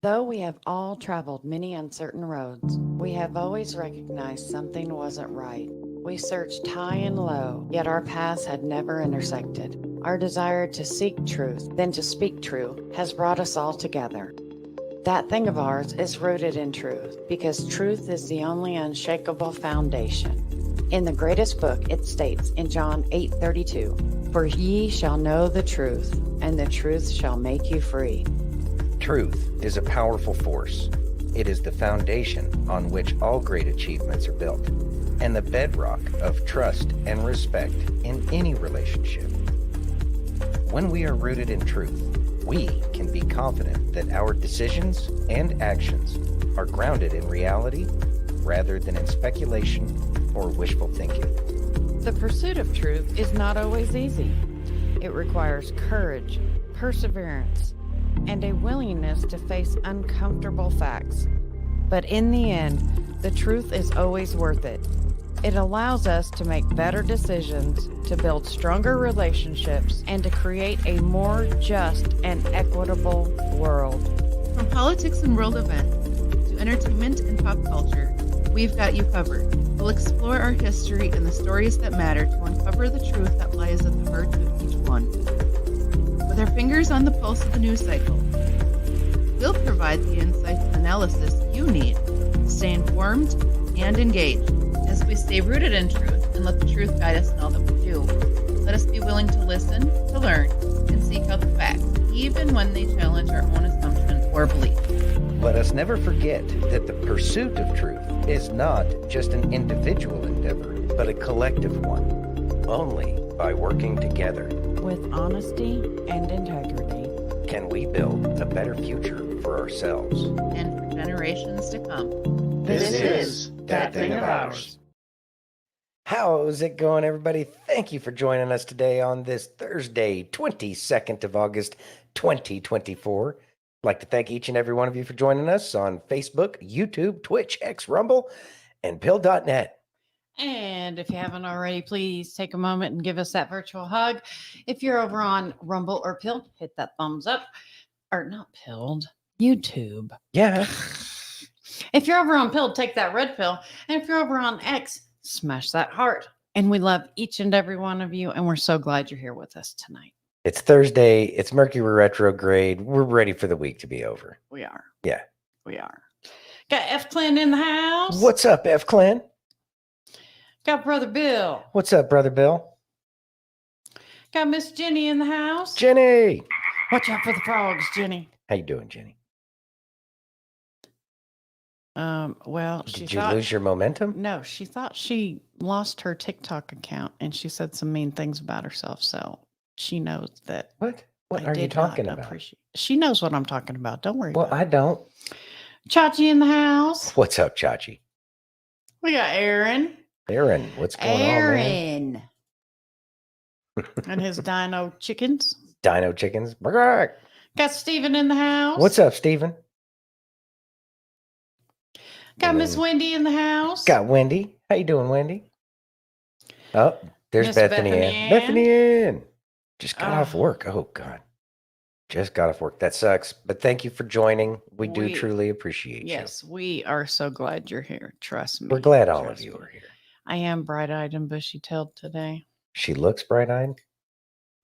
Though we have all traveled many uncertain roads, we have always recognized something wasn't right. We searched high and low, yet our paths had never intersected. Our desire to seek truth, then to speak true, has brought us all together. That thing of ours is rooted in truth, because truth is the only unshakable foundation. In the greatest book, it states in John 8:32, "For ye shall know the truth, and the truth shall make you free." Truth is a powerful force. It is the foundation on which all great achievements are built, and the bedrock of trust and respect in any relationship. When we are rooted in truth, we can be confident that our decisions and actions are grounded in reality rather than in speculation or wishful thinking. The pursuit of truth is not always easy. It requires courage, perseverance, and a willingness to face uncomfortable facts. But in the end, the truth is always worth it. It allows us to make better decisions, to build stronger relationships, and to create a more just and equitable world. From politics and world events to entertainment and pop culture, we've got you covered. We'll explore our history and the stories that matter to uncover the truth that lies at the heart of each one. With our fingers on the pulse of the news cycle, we'll provide the insights and analysis you need to stay informed and engaged. As we stay rooted in truth and let the truth guide us in all that we do, let us be willing to listen, to learn, and seek out the facts, even when they challenge our own assumptions or beliefs. Let us never forget that the pursuit of truth is not just an individual endeavor, but a collective one. Only by working together With honesty and integrity, can we build a better future for ourselves And for generations to come. This is That Thing of Ours. How's it going, everybody? Thank you for joining us today on this Thursday, 22nd of August, 2024. I'd like to thank each and every one of you for joining us on Facebook, YouTube, Twitch, X, Rumble, and Pill.net. and if you haven't already, please take a moment and give us that virtual hug. If you're over on Rumble or Pill, hit that thumbs up. Or not Pilled, YouTube. Yeah. If you're over on Pill, take that red pill. And if you're over on X, smash that heart. And we love each and every one of you. And we're so glad you're here with us tonight. It's Thursday. It's Mercury retrograde. We're ready for the week to be over. We are. Yeah. We are. Got F Clan in the house. What's up, F Clan? Got Brother Bill. What's up, Brother Bill? Got Miss Jenny in the house. Jenny. Watch out for the frogs, Jenny. How you doing, Jenny? Well, she Did you thought, lose your momentum? No, she thought she lost her TikTok account and she said some mean things about herself. So she knows that. What? What I are you did not talking about? appreciate- She knows what I'm talking about. Don't worry Well, about I don't. it. Chachi in the house. What's up, Chachi? We got Aaron. Aaron, what's going on, man? Aaron. And his dino chickens. Dino chickens. Brrr. Got Steven in the house. What's up, Steven? Got And Miss then Wendy in the house. Got Wendy. How you doing, Wendy? Oh, there's Miss Bethany Bethany Ann. Ann. Bethany Ann. Just got Oh. off work. Oh, God. Just got off work. That sucks. But thank you for joining. We do We- truly appreciate Yes, we are so glad you're here. Trust me. you. We're glad all of Trust you me. are here. I am bright-eyed and bushy-tailed today. She looks bright-eyed.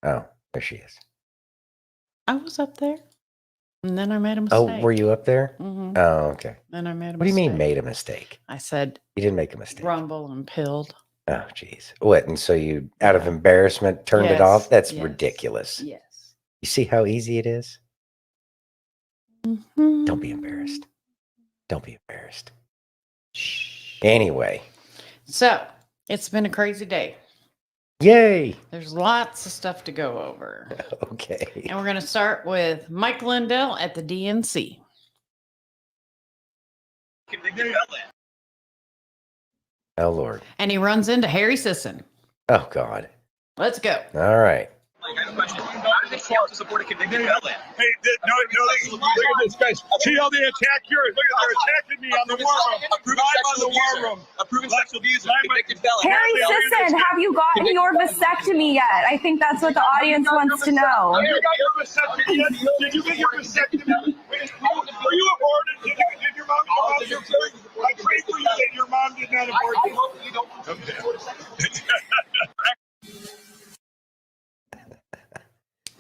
Oh, there she is. I was up there, and then I made a mistake. Oh, were you up there? Mm-hmm. Oh, okay. Then I made a mistake. What do you mean made a mistake? I said You didn't make a mistake. rumble and pilled. Oh, geez. What? And so you, out of embarrassment, turned it off? Yes, That's yes, ridiculous. Yes. You see how easy it is? Mhm. Don't be embarrassed. Don't be embarrassed. Shh. Anyway. So it's been a crazy day. Yay. There's lots of stuff to go over. Okay. And we're going to start with Mike Lindell at the DNC. Oh, Lord. And he runs into Harry Sisson. Oh, God. Let's go. All right. I have a question. How does it feel to support a convicted felon? Hey, look at this, guys. See how they attack yours? Look at they're attacking me on the war room. Live on the war room. Approving sexual abuse of a convicted felon. Harry Sisson, have you gotten your vasectomy yet? I think that's what the audience wants to know. You got your vasectomy yet? Did you get your vasectomy? Were you at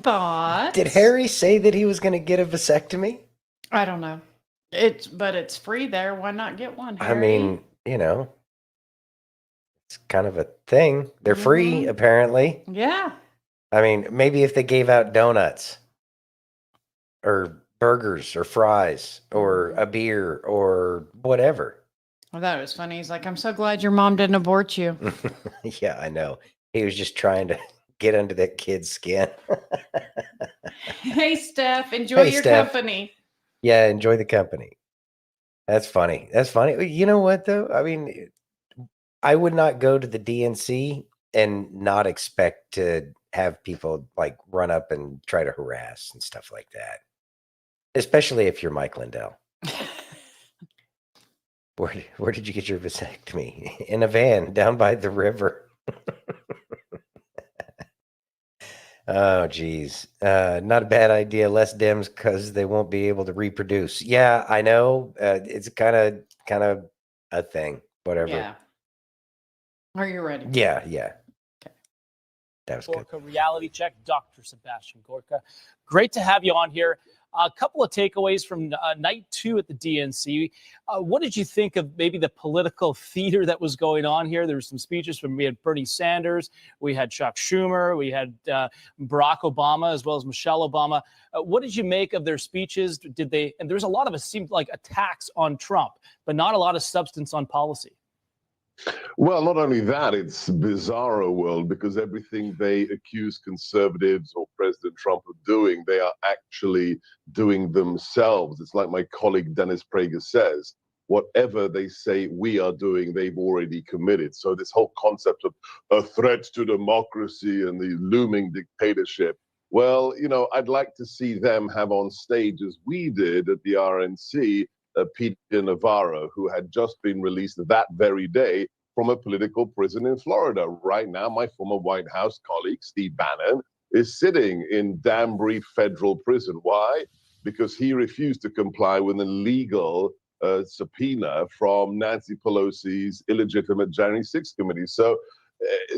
But Did Harry say that he was going to get a vasectomy? I don't know. But it's free there. Why not get one, Harry? I mean, it's kind of a thing. They're free, apparently. Yeah. I mean, maybe if they gave out donuts or burgers or fries or a beer or whatever. I thought it was funny. He's like, I'm so glad your mom didn't abort you. Yeah, I know. He was just trying to get under that kid's skin. Hey, Steph, enjoy your Steph. company. Yeah, enjoy the company. That's funny. That's funny. You know what, though? I mean, I would not go to the DNC and not expect to have people like run up and try to harass and stuff like that. Especially if you're Mike Lindell. Where did you get your vasectomy? In a van down by the river. Oh, geez. Not a bad idea. Less Dems because they won't be able to reproduce. Yeah, I know. It's kind of a thing. Whatever. Yeah. Are you ready? Yeah. Okay. That was good. Gorka Reality Check, Dr. Sebastian Gorka. Great to have you on here. A couple of takeaways from night 2 at the DNC. What did you think of maybe the political theater that was going on here? There were some speeches we had Bernie Sanders, we had Chuck Schumer, we had Barack Obama, as well as Michelle Obama. What did you make of their speeches? And there was a lot of, it seemed like, attacks on Trump, but not a lot of substance on policy. Well, not only that, it's a bizarro world because everything they accuse conservatives or President Trump of doing, they are actually doing themselves. It's like my colleague Dennis Prager says, whatever they say we are doing, they've already committed. So this whole concept of a threat to democracy and the looming dictatorship, well, I'd like to see them have on stage, as we did at the RNC, Peter Navarro, who had just been released that very day from a political prison in Florida. Right now, my former White House colleague, Steve Bannon, is sitting in Danbury Federal Prison. Why? Because he refused to comply with a legal subpoena from Nancy Pelosi's illegitimate January 6th committee. So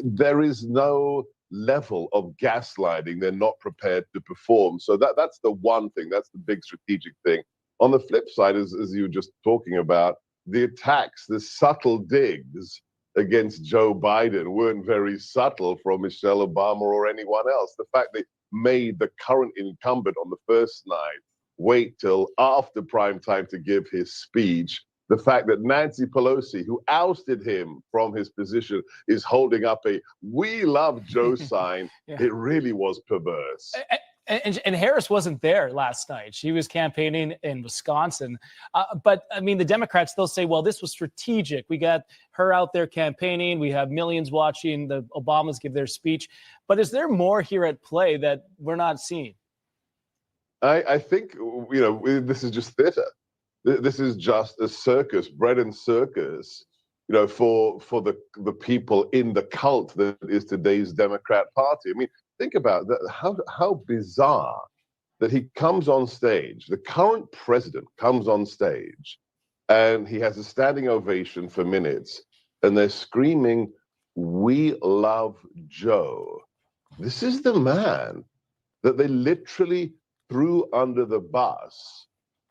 there is no level of gaslighting they're not prepared to perform. So that's the one thing. That's the big strategic thing. On the flip side, as you were just talking about, the attacks, the subtle digs against Joe Biden weren't very subtle from Michelle Obama or anyone else. The fact they made the current incumbent on the first night wait till after prime time to give his speech, the fact that Nancy Pelosi, who ousted him from his position, is holding up a "We love Joe" sign, Yeah. It really was perverse. And Harris wasn't there last night. She was campaigning in Wisconsin. But, I mean, the Democrats, they'll say, well, this was strategic. We got her out there campaigning. We have millions watching the Obamas give their speech. But is there more here at play that we're not seeing? I think, this is just theater. This is just a circus, bread and circus, for the people in the cult that is today's Democrat Party. I mean, think about that. How bizarre that he comes on stage, the current president comes on stage, and he has a standing ovation for minutes, and they're screaming, "We love Joe." This is the man that they literally threw under the bus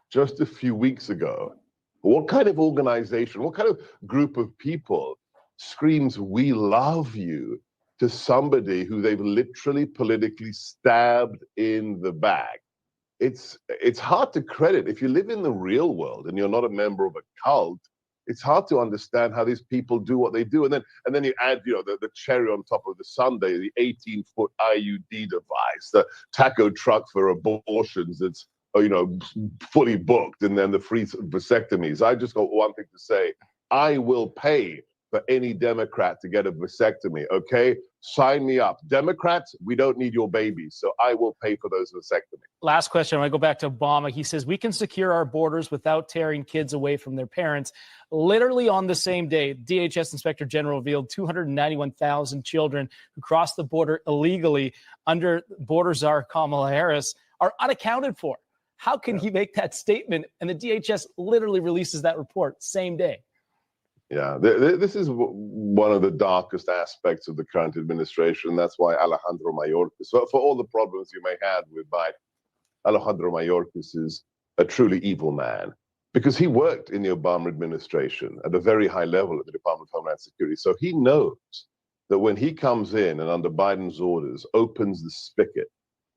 just a few weeks ago. What kind of organization, what kind of group of people screams, "We love you," to somebody who they've literally politically stabbed in the back? It's hard to credit. If you live in the real world and you're not a member of a cult, it's hard to understand how these people do what they do. And then you add, the cherry on top of the sundae, the 18-foot IUD device, the taco truck for abortions that's fully booked, and then the free vasectomies. I just got one thing to say. I will pay for any Democrat to get a vasectomy, okay? Sign me up. Democrats, we don't need your babies, so I will pay for those vasectomies. Last question. I want to go back to Obama. He says, we can secure our borders without tearing kids away from their parents. Literally on the same day, DHS Inspector General revealed 291,000 children who crossed the border illegally under border czar Kamala Harris are unaccounted for. How can he make that statement? And the DHS literally releases that report same day. Yeah, this is one of the darkest aspects of the current administration. That's why Alejandro Mayorkas, for all the problems you may have with Biden, Alejandro Mayorkas is a truly evil man because he worked in the Obama administration at a very high level at the Department of Homeland Security. So he knows that when he comes in and under Biden's orders opens the spigot,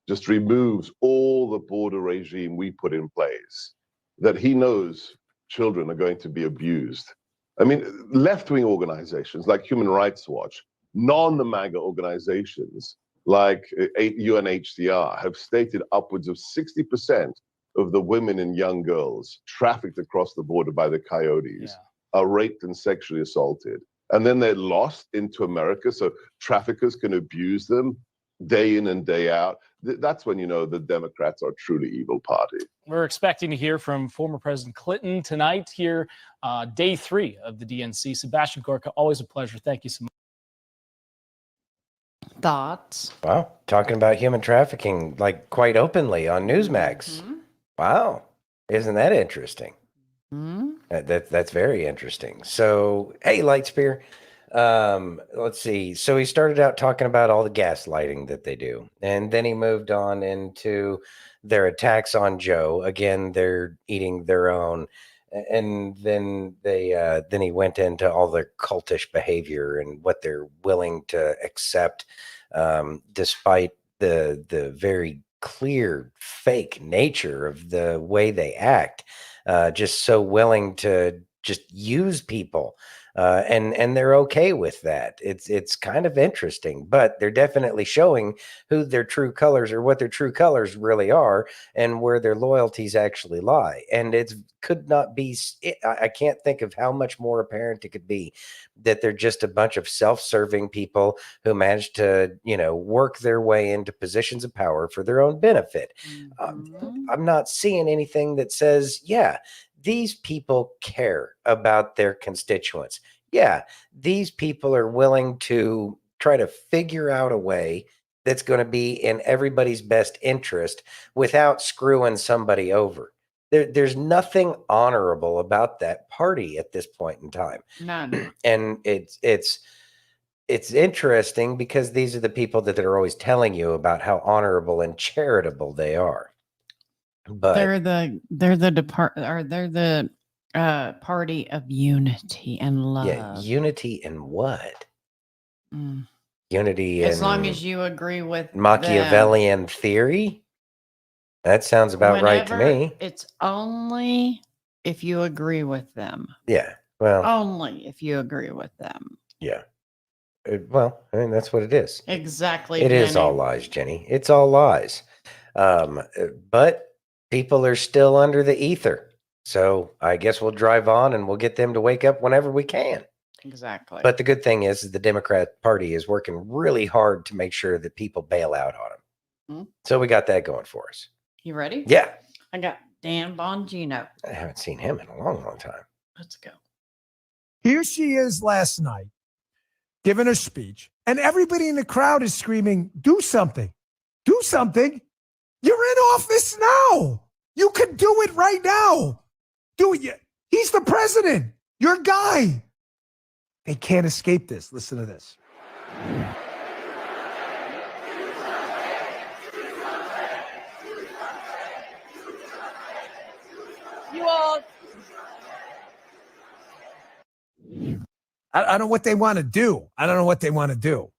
just removes all the border regime we put in place, that he knows children are going to be abused. I mean, left-wing organizations like Human Rights Watch, non-MAGA organizations like UNHCR have stated upwards of 60% of the women and young girls trafficked across the border by the coyotes are raped and sexually assaulted. And then they're lost into America, so traffickers can abuse them day in and day out. That's when you know the Democrats are a truly evil party. We're expecting to hear from former President Clinton tonight here, day 3 of the DNC. Sebastian Gorka, always a pleasure. Thank you so much. Thoughts? Wow. Talking about human trafficking, like quite openly on Newsmax. Mm-hmm. Wow. Isn't that interesting? Mm-hmm. That's very interesting. So, hey, Lightspear, let's see. So he started out talking about all the gaslighting that they do, and then he moved on into their attacks on Joe. Again, they're eating their own, and then then he went into all their cultish behavior and what they're willing to accept, despite the very clear fake nature of the way they act. Just so willing to just use people, and they're okay with that. It's kind of interesting, but they're definitely showing who their true colors or what their true colors really are and where their loyalties actually lie. And it could not be, I can't think of how much more apparent it could be that they're just a bunch of self-serving people who managed to, work their way into positions of power for their own benefit. Mm-hmm. I'm not seeing anything that says, yeah, these people care about their constituents. Yeah, these people are willing to try to figure out a way that's going to be in everybody's best interest without screwing somebody over. There's nothing honorable about that party at this point in time. None. And it's interesting because these are the people that are always telling you about how honorable and charitable they are. But they're the party of unity and love. yeah, unity in what? Mm. Unity As in long as you agree with Machiavellian theory? That sounds about right to me. It's only if you agree with them. Yeah. Well, Only if you agree with them. yeah. Well, I mean, that's what it is. Exactly. It is all lies, Jenny. It's all lies. But people are still under the ether. So I guess we'll drive on and we'll get them to wake up whenever we can. Exactly. But the good thing is the Democrat Party is working really hard to make sure that people bail out on them. Hmm. So we got that going for us. You ready? Yeah. I got Dan Bongino. I haven't seen him in a long, long time. Let's go. Here she is last night, giving a speech, and everybody in the crowd is screaming, do something. Do something. You're in office now. You can do it right now. Do it. He's the president. Your guy. They can't escape this. Listen to this. You all. I don't know what they want to do. I don't know what they want to do.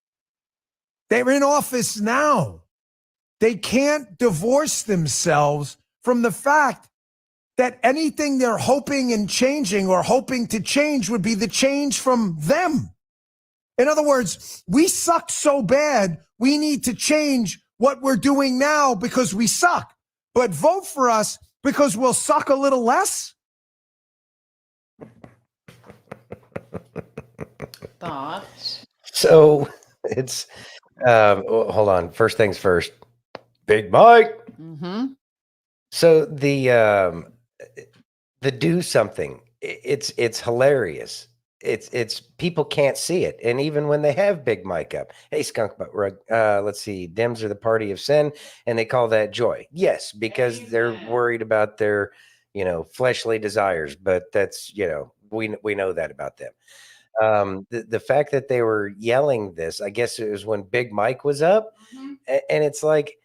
They're in office now. They can't divorce themselves from the fact that anything they're hoping and changing or hoping to change would be the change from them. In other words, we suck so bad, we need to change what we're doing now because we suck. But vote for us because we'll suck a little less. Thoughts? So it's, hold on. First things first. Big Mike. Mm-hmm. So the do something. It's hilarious. It's people can't see it, and even when they have Big Mike up, hey skunk butt rug. Let's see, Dems are the party of sin, and they call that joy. Yes, because they're worried about their fleshly desires, but that's we know that about them. The fact that they were yelling this, I guess it was when Big Mike was up, and it's like,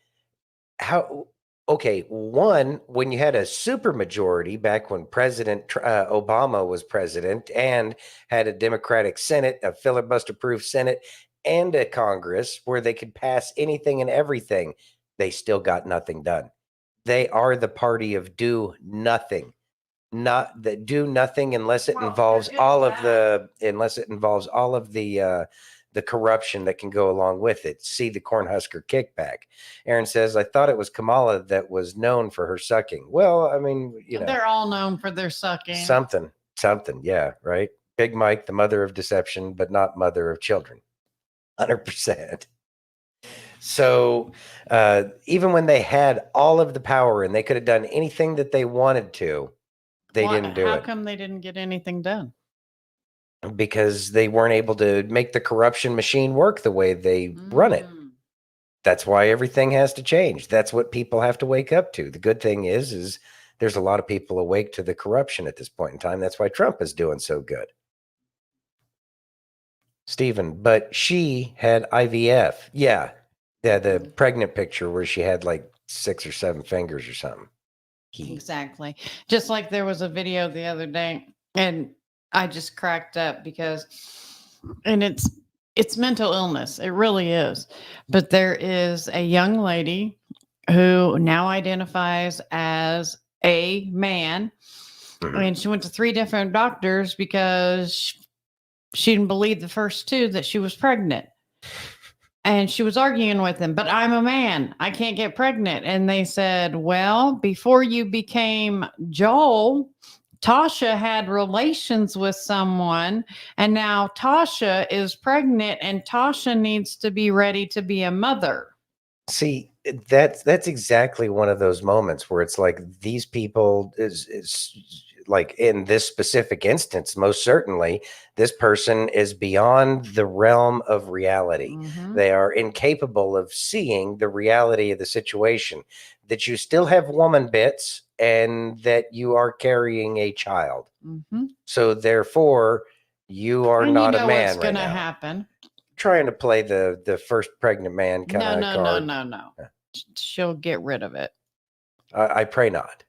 how? Okay, one, when you had a super majority back when President Obama was president and had a Democratic Senate, a filibuster-proof Senate, and a Congress where they could pass anything and everything, they still got nothing done. They are the party of do nothing. Not that do nothing unless it involves all of the corruption that can go along with it. See the Cornhusker kickback. Aaron says, I thought it was Kamala that was known for her sucking. Well, I mean, They're all known for their sucking. something, yeah, right. Big Mike, the mother of deception, but not mother of children. 100%. So even when they had all of the power and they could have done anything that they wanted to, they didn't do it. How come they didn't get anything done? Because they weren't able to make the corruption machine work the way they run it. That's why everything has to change. That's what people have to wake up to. The good thing is there's a lot of people awake to the corruption at this point in time. That's why Trump is doing so good. Stephen, but she had IVF. Yeah, the pregnant picture where she had like 6 or 7 fingers or something. Exactly. Just like there was a video the other day, and I just cracked up because, and it's mental illness. It really is. But there is a young lady who now identifies as a man, and she went to 3 different doctors because she didn't believe the first 2 that she was pregnant. And she was arguing with them, but I'm a man. I can't get pregnant. And they said, well, before you became Joel, Tasha had relations with someone. And now Tasha is pregnant and Tasha needs to be ready to be a mother. See, that's exactly one of those moments where it's like these people is like in this specific instance, most certainly, this person is beyond the realm of reality. They are incapable of seeing the reality of the situation, that you still have woman bits and that you are carrying a child. So therefore, you are not a man. What's going to happen? Trying to play the first pregnant man kind of card. No. She'll get rid of it. I pray not.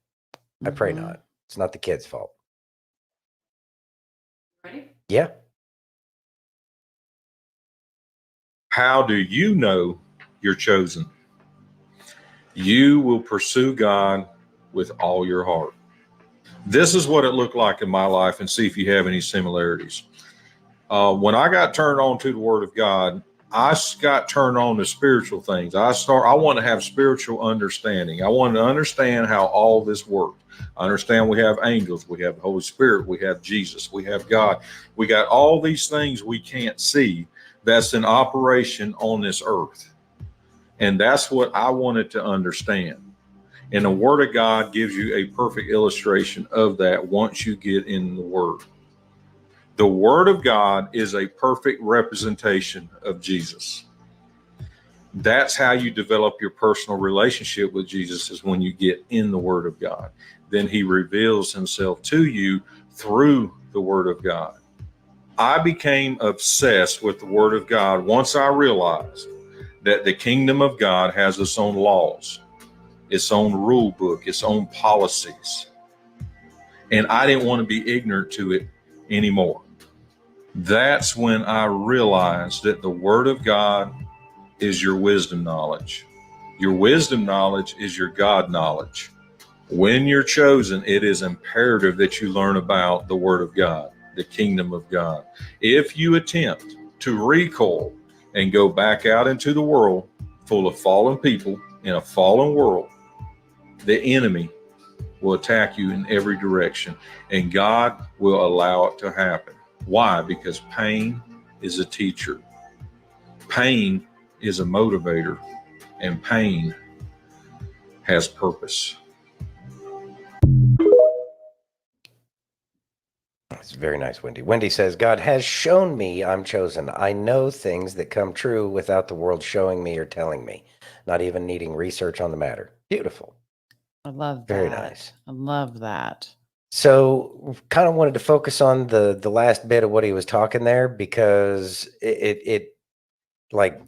I pray not. It's not the kid's fault. Ready? Yeah. How do you know you're chosen? You will pursue God with all your heart. This is what it looked like in my life, and see if you have any similarities. When I got turned on to the Word of God, I got turned on to spiritual things. I want to have spiritual understanding. I want to understand how all this worked. I understand we have angels, we have the Holy Spirit, we have Jesus, we have God. We got all these things we can't see that's in operation on this earth. And that's what I wanted to understand. And the Word of God gives you a perfect illustration of that once you get in the Word. The Word of God is a perfect representation of Jesus. That's how you develop your personal relationship with Jesus, is when you get in the Word of God. Then He reveals Himself to you through the Word of God. I became obsessed with the Word of God once I realized that the kingdom of God has its own laws, its own rule book, its own policies. And I didn't want to be ignorant to it anymore. That's when I realized that the Word of God is your wisdom knowledge. Your wisdom knowledge is your God knowledge. When you're chosen, it is imperative that you learn about the Word of God, the kingdom of God. If you attempt to recoil and go back out into the world full of fallen people in a fallen world, the enemy will attack you in every direction, and God will allow it to happen. Why? Because pain is a teacher. Pain is a motivator, and pain has purpose. It's very nice, Wendy. Wendy says, God has shown me I'm chosen. I know things that come true without the world showing me or telling me, not even needing research on the matter. Beautiful. I love that. Very nice. I love that. So kind of wanted to focus on the last bit of what he was talking there because it like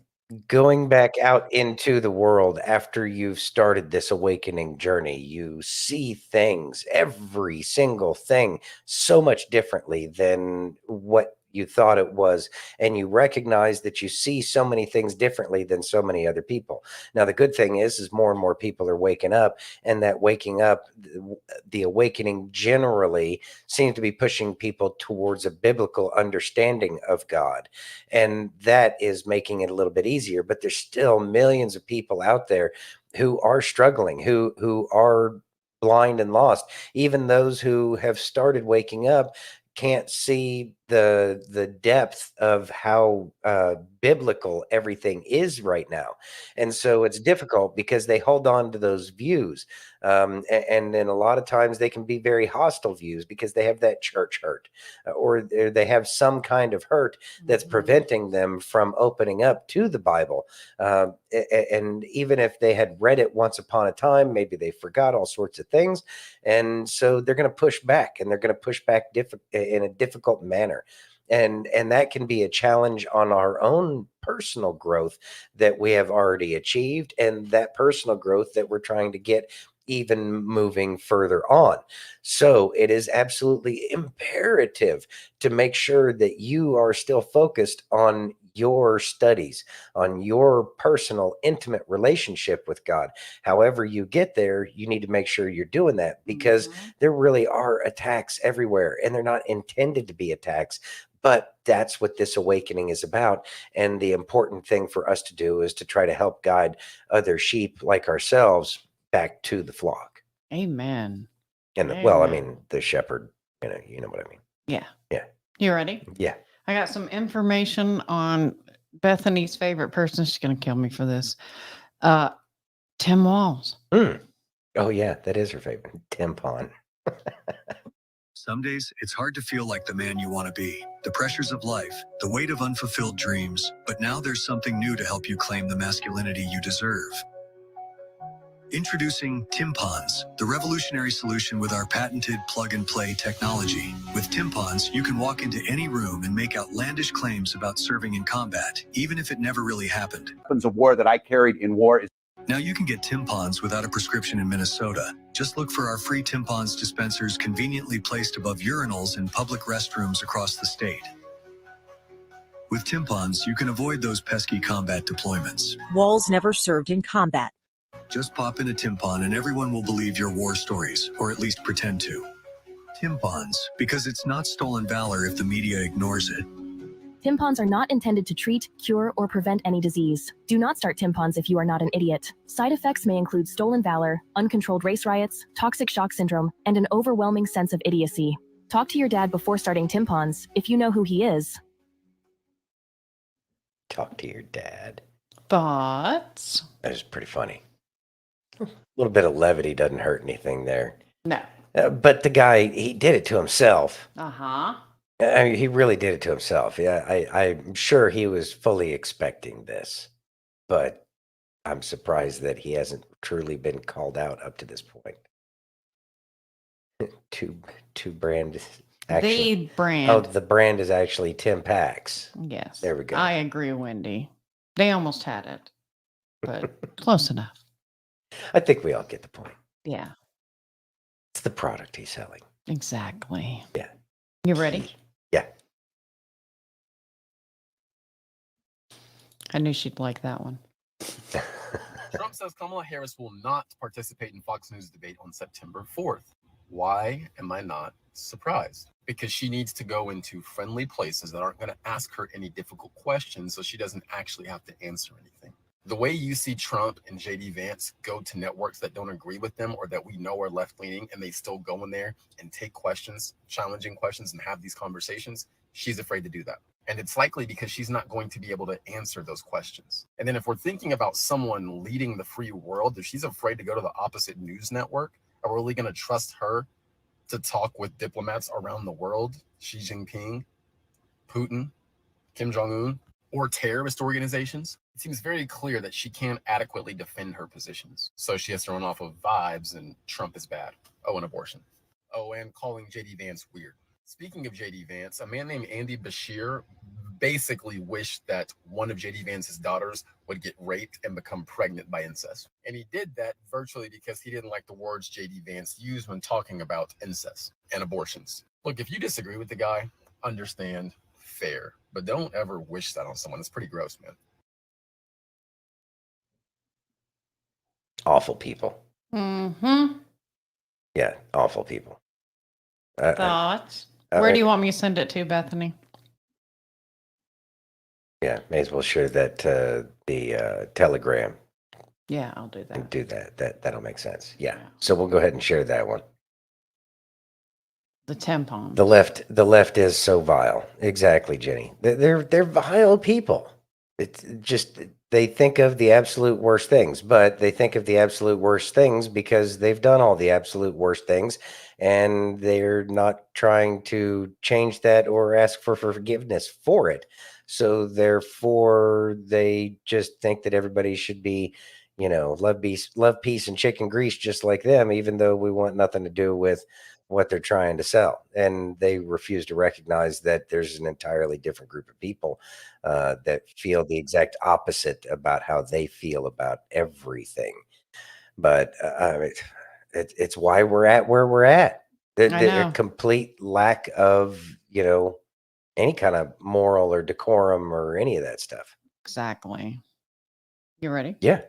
going back out into the world after you've started this awakening journey, you see things, every single thing, so much differently than what you thought it was. And you recognize that you see so many things differently than so many other people. Now, the good thing is more and more people are waking up, and that waking up, the awakening generally seems to be pushing people towards a biblical understanding of God. And that is making it a little bit easier, but there's still millions of people out there who are struggling, who are blind and lost. Even those who have started waking up can't see the depth of how biblical everything is right now. And so it's difficult because they hold on to those views. And then a lot of times they can be very hostile views because they have that church hurt, or they have some kind of hurt that's preventing them from opening up to the Bible. And even if they had read it once upon a time, maybe they forgot all sorts of things. And so they're going to push back, and they're going to push back in a difficult manner. And that can be a challenge on our own personal growth that we have already achieved, and that personal growth that we're trying to get even moving further on. So it is absolutely imperative to make sure that you are still focused on your studies, on your personal, intimate relationship with God. However you get there, you need to make sure you're doing that, because there really are attacks everywhere, and they're not intended to be attacks. But that's what this awakening is about. And the important thing for us to do is to try to help guide other sheep like ourselves back to the flock. Amen. And Amen. well, I mean, the shepherd, you know what I mean? Yeah. Yeah. You ready? Yeah. I got some information on Bethany's favorite person. She's going to kill me for this. Tim Walls. Oh, yeah. That is her favorite. Tampon. Some days, it's hard to feel like the man you want to be. The pressures of life, the weight of unfulfilled dreams. But now there's something new to help you claim the masculinity you deserve. Introducing Timpons, the revolutionary solution with our patented plug-and-play technology. With Timpons, you can walk into any room and make outlandish claims about serving in combat, even if it never really happened. Weapons of war that I carried in war is Now you can get Timpons without a prescription in Minnesota. Just look for our free Timpons dispensers conveniently placed above urinals in public restrooms across the state. With Timpons, you can avoid those pesky combat deployments. Walls never served in combat. Just pop in a Timpon and everyone will believe your war stories, or at least pretend to. Timpons, because it's not stolen valor if the media ignores it. Timpons are not intended to treat, cure, or prevent any disease. Do not start Timpons if you are not an idiot. Side effects may include stolen valor, uncontrolled race riots, toxic shock syndrome, and an overwhelming sense of idiocy. Talk to your dad before starting Timpons, if you know who he is. Talk to your dad. Thoughts? That is pretty funny. A little bit of levity doesn't hurt anything there. No. But the guy, he did it to himself. Uh-huh. I mean, he really did it to himself. Yeah, I'm sure he was fully expecting this, but I'm surprised that he hasn't truly been called out up to this point. Two brand. Actually, The brand. Oh, the brand is actually Tim Pax. Yes. There we go. I agree, Wendy. They almost had it, but close enough. I think we all get the point. Yeah. It's the product he's selling. Exactly. Yeah. You ready? Yeah. I knew she'd like that one. Trump says Kamala Harris will not participate in Fox News debate on September 4th. Why am I not surprised? Because she needs to go into friendly places that aren't going to ask her any difficult questions, so she doesn't actually have to answer anything. The way you see Trump and JD Vance go to networks that don't agree with them or that we know are left-leaning, and they still go in there and take questions, challenging questions, and have these conversations, she's afraid to do that. And it's likely because she's not going to be able to answer those questions. And then if we're thinking about someone leading the free world, if she's afraid to go to the opposite news network, are we really going to trust her to talk with diplomats around the world, Xi Jinping, Putin, Kim Jong-un, or terrorist organizations? It seems very clear that she can't adequately defend her positions. So she has to run off of vibes, and Trump is bad. Oh, and abortion. Oh, and calling JD Vance weird. Speaking of JD Vance, a man named Andy Bashir basically wished that one of JD Vance's daughters would get raped and become pregnant by incest. And he did that virtually because he didn't like the words JD Vance used when talking about incest and abortions. Look, if you disagree with the guy, understand, fair, but don't ever wish that on someone. It's pretty gross, man. Awful people. Mm-hmm. Yeah, awful people. Thoughts? Where do you want me to send it to, Bethany? Yeah, may as well share that the Telegram. Yeah, I'll do that. And do that. That'll make sense. Yeah. So we'll go ahead and share that one. The tampon. The left is so vile. Exactly, Jenny. They're vile people. It's just they think of the absolute worst things, but they think of the absolute worst things because they've done all the absolute worst things, and they're not trying to change that or ask for forgiveness for it. So therefore, they just think that everybody should be, love peace, and chicken grease just like them, even though we want nothing to do with what they're trying to sell. And they refuse to recognize that there's an entirely different group of people that feel the exact opposite about how they feel about everything. But it's why we're at where we're at. The complete lack of, any kind of moral or decorum or any of that stuff. Exactly. You ready? Yeah.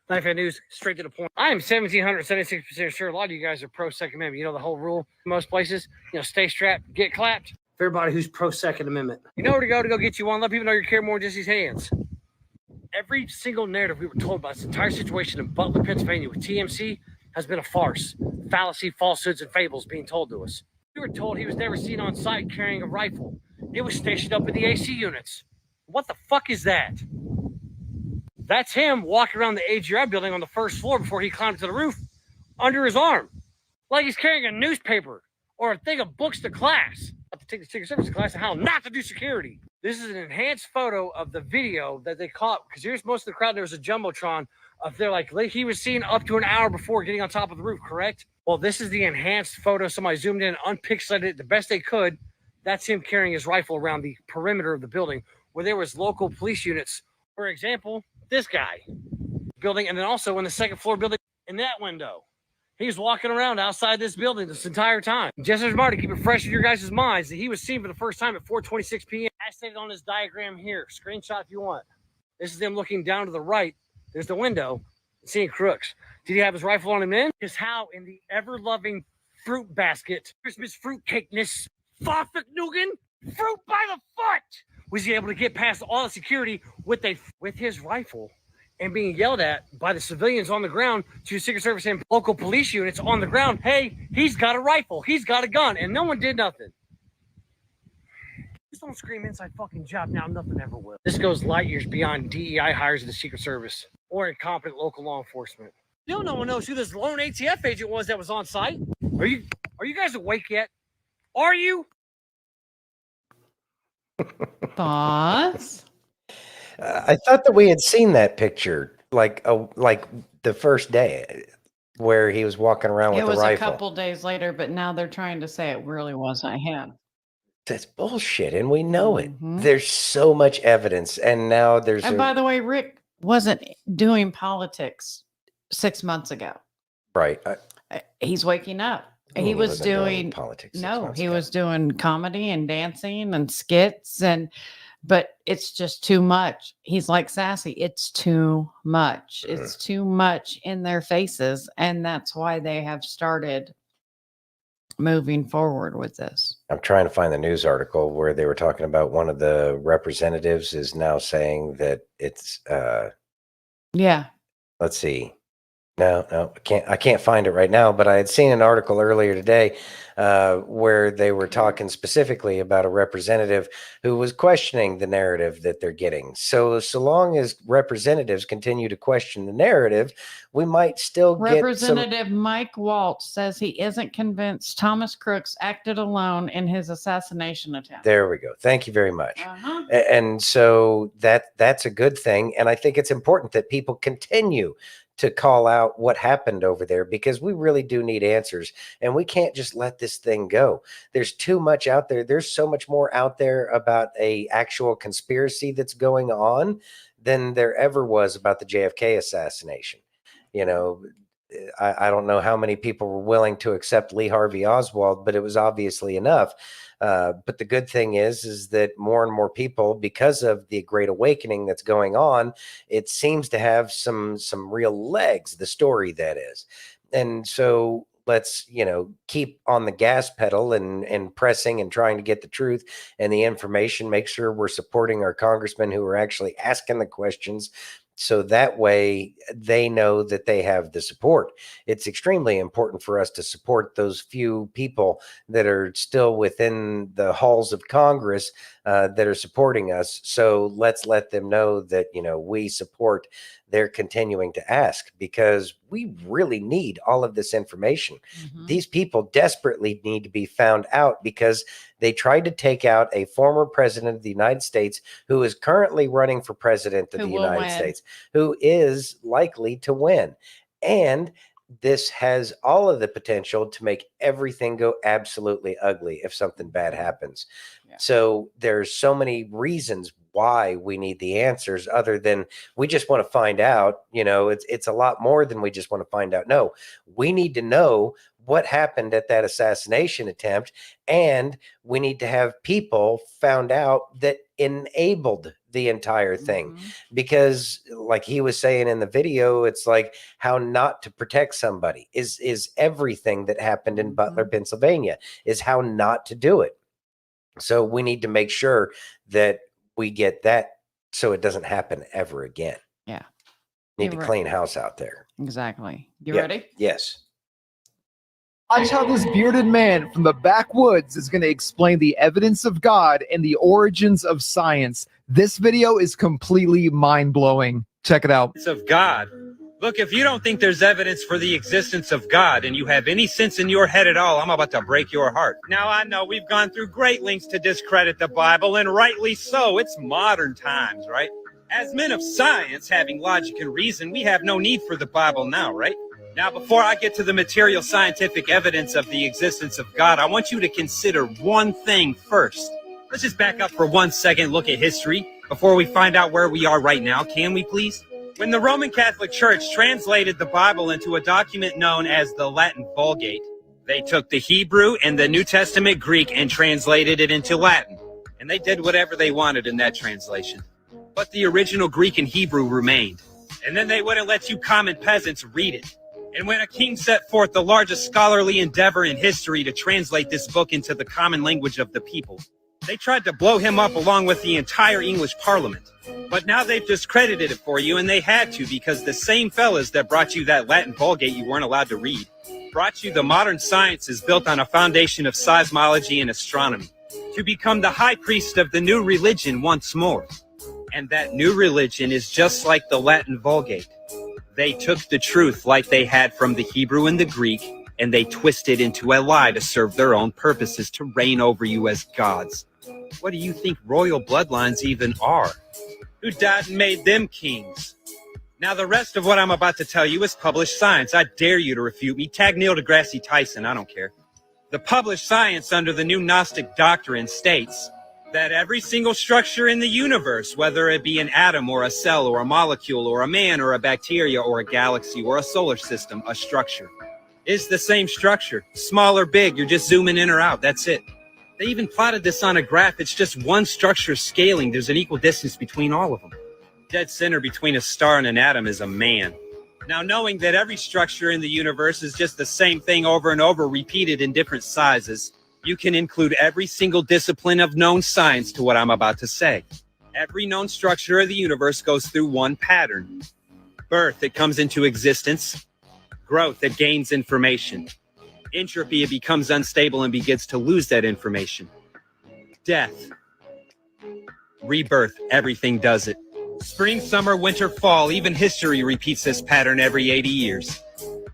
Life news, straight to the point. I am 1,776% sure a lot of you guys are pro Second Amendment. You know the whole rule in most places, stay strapped, get clapped. For everybody who's pro Second Amendment. You know where to go get you one. Let people know you care more than just these hands. Every single narrative we were told about this entire situation in Butler, Pennsylvania with TMC has been a farce. Fallacy, falsehoods, and fables being told to us. We were told he was never seen on site carrying a rifle. It was stationed up in the AC units. What the fuck is that? That's him walking around the AGI building on the first floor before he climbed to the roof under his arm. Like he's carrying a newspaper or a thing of books to class. To take the Secret Service class and how not to do security. This is an enhanced photo of the video that they caught because here's most of the crowd. There was a jumbotron of they're like he was seen up to an hour before getting on top of the roof, correct? Well, this is the enhanced photo. Somebody zoomed in, unpixelated it the best they could. That's him carrying his rifle around the perimeter of the building where there was local police units. For example, this guy building, and then also in the second floor building in that window. He's walking around outside this building this entire time. Just as Marty, keep it fresh in your guys' minds that he was seen for the first time at 4:26 p.m. I stated on this diagram here. Screenshot if you want. This is them looking down to the right. There's the window, seeing crooks. Did he have his rifle on him then? Is how in the ever-loving fruit basket, Christmas fruit cakeness, Nugan, fruit by the foot, was he able to get past all the security with his rifle and being yelled at by the civilians on the ground to Secret Service and local police units on the ground. Hey, he's got a rifle. He's got a gun. And no one did nothing. Just don't scream inside fucking job now. Nothing ever will. This goes light years beyond DEI hires in the Secret Service or incompetent local law enforcement. Still no one knows who this lone ATF agent was that was on site. Are you guys awake yet? Are you? Thoughts? I thought that we had seen that picture like the first day where he was walking around with the rifle. It was a couple days later, but now they're trying to say it really wasn't him. That's bullshit, and we know it. There's so much evidence, and now there's. And by the way, Rick wasn't doing politics 6 months ago. Right. He's waking up. He was doing politics. No, he was doing comedy and dancing and skits but it's just too much. He's like Sassy. It's too much. It's too much in their faces. And that's why they have started moving forward with this. I'm trying to find the news article where they were talking about one of the representatives is now saying that it's yeah. Let's see. No, I can't find it right now, but I had seen an article earlier today where they were talking specifically about a representative who was questioning the narrative that they're getting. So long as representatives continue to question the narrative, we might still get Representative Mike Waltz says he isn't convinced Thomas Crooks acted alone in his assassination attempt. There we go. Thank you very much. And so that's a good thing. And I think it's important that people continue to call out what happened over there, because we really do need answers, and we can't just let this thing go. There's too much out there. There's so much more out there about a actual conspiracy that's going on than there ever was about the JFK assassination. You know, I don't know how many people were willing to accept Lee Harvey Oswald, but it was obviously enough. But the good thing is that more and more people, because of the Great Awakening that's going on, it seems to have some real legs, the story that is. And so let's, keep on the gas pedal and pressing and trying to get the truth and the information, make sure we're supporting our congressmen who are actually asking the questions, so that way they know that they have the support. It's extremely important for us to support those few people that are still within the halls of Congress that are supporting us. So let's let them know that, we support their continuing to ask, because we really need all of this information. These people desperately need to be found out, because they tried to take out a former president of the United States who is currently running for president of the United States, who is likely to win. And this has all of the potential to make everything go absolutely ugly if something bad happens. So there's so many reasons why we need the answers, other than we just want to find out. It's a lot more than we just want to find out. No, we need to know what happened at that assassination attempt, and we need to have people found out that enabled the entire thing. Because like he was saying in the video, it's like how not to protect somebody is everything that happened in Butler, Pennsylvania, is how not to do it. So we need to make sure that we get that, so it doesn't happen ever again. Yeah. Need to clean house out there. Exactly. You ready? Yes. Watch how this bearded man from the backwoods is going to explain the evidence of God and the origins of science. This video is completely mind-blowing. Check it out. Of God. Look, if you don't think there's evidence for the existence of God and you have any sense in your head at all, I'm about to break your heart. Now, I know we've gone through great lengths to discredit the Bible, and rightly so. It's modern times, right? As men of science, having logic and reason, we have no need for the Bible now, right? Now, before I get to the material scientific evidence of the existence of God, I want you to consider one thing first. Let's just back up for 1 second, look at history before we find out where we are right now. Can we please? When the Roman Catholic Church translated the Bible into a document known as the Latin Vulgate, they took the Hebrew and the New Testament Greek and translated it into Latin. And they did whatever they wanted in that translation. But the original Greek and Hebrew remained. And then they wouldn't let you common peasants read it. And when a king set forth the largest scholarly endeavor in history to translate this book into the common language of the people, they tried to blow him up along with the entire English Parliament. But now they've discredited it for you, and they had to, because the same fellas that brought you that Latin Vulgate you weren't allowed to read brought you the modern sciences built on a foundation of seismology and astronomy to become the high priest of the new religion once more. And that new religion is just like the Latin Vulgate. They took the truth like they had from the Hebrew and the Greek, and they twisted into a lie to serve their own purposes, to reign over you as gods. What do you think royal bloodlines even are? Who died and made them kings? Now, the rest of what I'm about to tell you is published science. I dare you to refute me. Tag Neil deGrasse Tyson, I don't care. The published science under the new Gnostic doctrine states that every single structure in the universe, whether it be an atom or a cell or a molecule or a man or a bacteria or a galaxy or a solar system, a structure, is the same structure. Small or big, you're just zooming in or out. That's it. They even plotted this on a graph. It's just one structure scaling. There's an equal distance between all of them. Dead center between a star and an atom is a man. Now, knowing that every structure in the universe is just the same thing over and over, repeated in different sizes, you can include every single discipline of known science to what I'm about to say. Every known structure of the universe goes through one pattern. Birth, it comes into existence. Growth, it gains information. Entropy, it becomes unstable and begins to lose that information. Death. Rebirth, everything does it. Spring, summer, winter, fall, even history repeats this pattern every 80 years.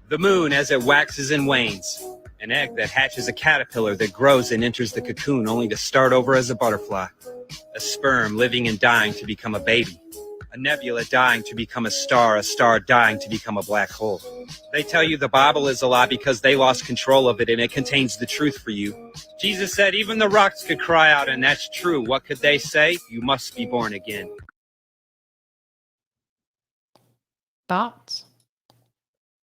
The moon as it waxes and wanes. An egg that hatches a caterpillar that grows and enters the cocoon only to start over as a butterfly. A sperm living and dying to become a baby. a nebula dying to become a star dying to become a black hole. They tell you the Bible is a lie because they lost control of it and it contains the truth for you. Jesus said even the rocks could cry out, and that's true. What could they say? You must be born again. Thoughts?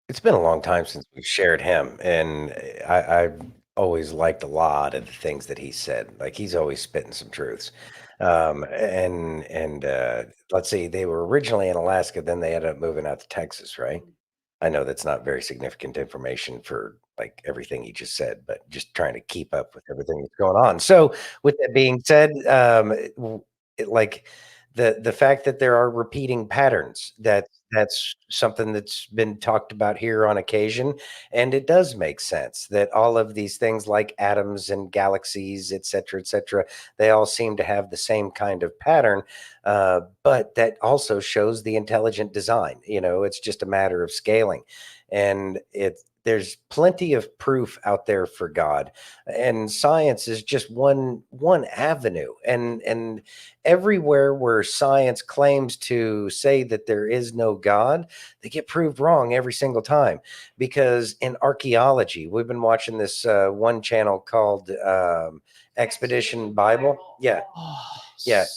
It's been a long time since we've shared him, and I've always liked a lot of the things that he said. Like, he's always spitting some truths. And let's see, they were originally in Alaska, then they ended up moving out to Texas, right? I know that's not very significant information for like everything he just said, but just trying to keep up with everything that's going on. So, with that being said, like the fact that there are repeating patterns, that's something that's been talked about here on occasion, and it does make sense that all of these things like atoms and galaxies, et cetera, they all seem to have the same kind of pattern, but that also shows the intelligent design. It's just a matter of scaling, and there's plenty of proof out there for God, and science is just one avenue. And everywhere where science claims to say that there is no God, they get proved wrong every single time. Because in archaeology, we've been watching this one channel called Expedition Bible. Yeah,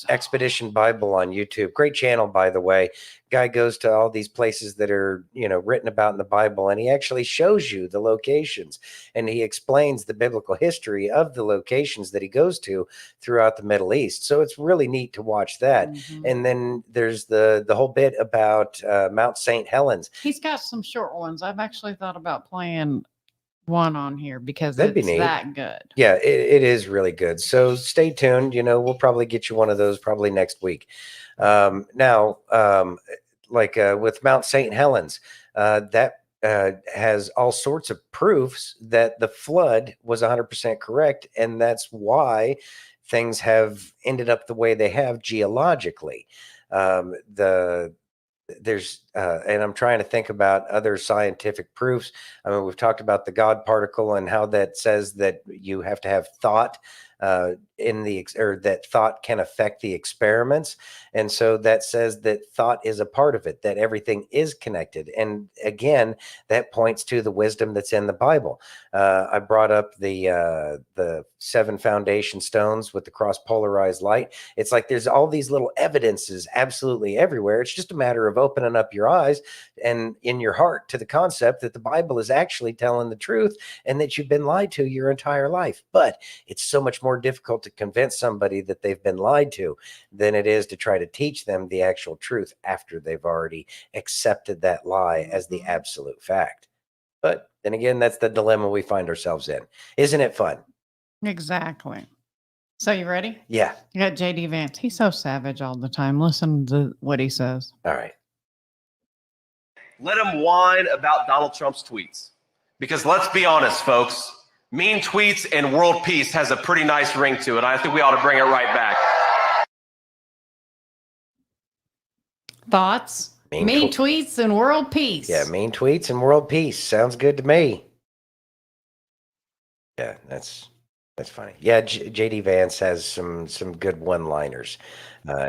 Expedition Bible on YouTube. Great channel, by the way. Guy goes to all these places that are, written about in the Bible, and he actually shows you the locations, and he explains the biblical history of the locations that he goes to throughout the Middle East. So it's really neat to watch that. And then there's the whole bit about Mount St. Helens. He's got some short ones. I've actually thought about playing one on here because That'd be it's neat. that good. Yeah, it is really good. So stay tuned. We'll probably get you one of those probably next week. Now, with Mount St. Helens, that has all sorts of proofs that the flood was 100% correct, and that's why things have ended up the way they have geologically. And I'm trying to think about other scientific proofs. I mean, we've talked about the God particle and how that says that you have to have thought that thought can affect the experiments. And so that says that thought is a part of it, that everything is connected. And again, that points to the wisdom that's in the Bible. I brought up the 7 foundation stones with the cross-polarized light. It's like there's all these little evidences absolutely everywhere. It's just a matter of opening up your eyes and in your heart to the concept that the Bible is actually telling the truth and that you've been lied to your entire life. But it's so much more difficult to convince somebody that they've been lied to than it is to try to teach them the actual truth after they've already accepted that lie as the absolute fact. But then again, that's the dilemma we find ourselves in. Isn't it fun? Exactly. So you ready? Yeah. You got JD Vance. He's so savage all the time. Listen to what he says. All right. Let him whine about Donald Trump's tweets. Because let's be honest, folks, mean tweets and world peace has a pretty nice ring to it. I think we ought to bring it right back. Thoughts? Mean tweets and world peace. Yeah, mean tweets and world peace. Sounds good to me. Yeah, that's funny. Yeah, JD Vance has some good one-liners.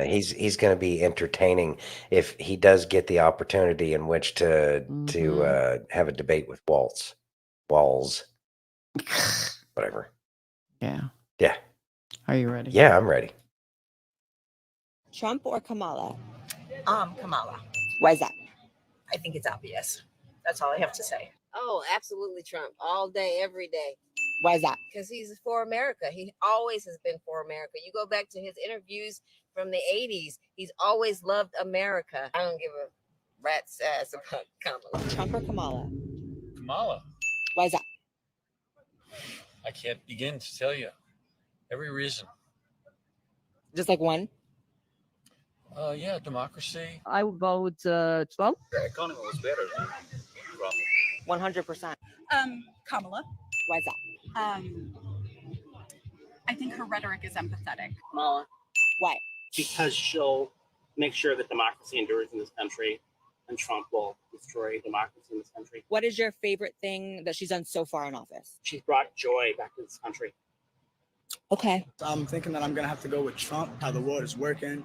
He's going to be entertaining if he does get the opportunity in which to have a debate with Walls, whatever. Yeah. Yeah. Are you ready? Yeah, I'm ready. Trump or Kamala? Kamala. Why is that? I think it's obvious. That's all I have to say. Oh, absolutely Trump. All day, every day. Why is that? Because he's for America. He always has been for America. You go back to his interviews from the 80s. He's always loved America. I don't give a rat's ass about Kamala. Trump or Kamala? Kamala. Why is that? I can't begin to tell you. Every reason. Just like one? Yeah, democracy. I would vote Trump. The economy was better than Trump. 100%. Kamala. Why is that? I think her rhetoric is empathetic. Kamala. Why? Because she'll make sure that democracy endures in this country, and Trump will destroy democracy in this country. What is your favorite thing that she's done so far in office? She's brought joy back to this country. Okay. I'm thinking that I'm going to have to go with Trump, how the world is working,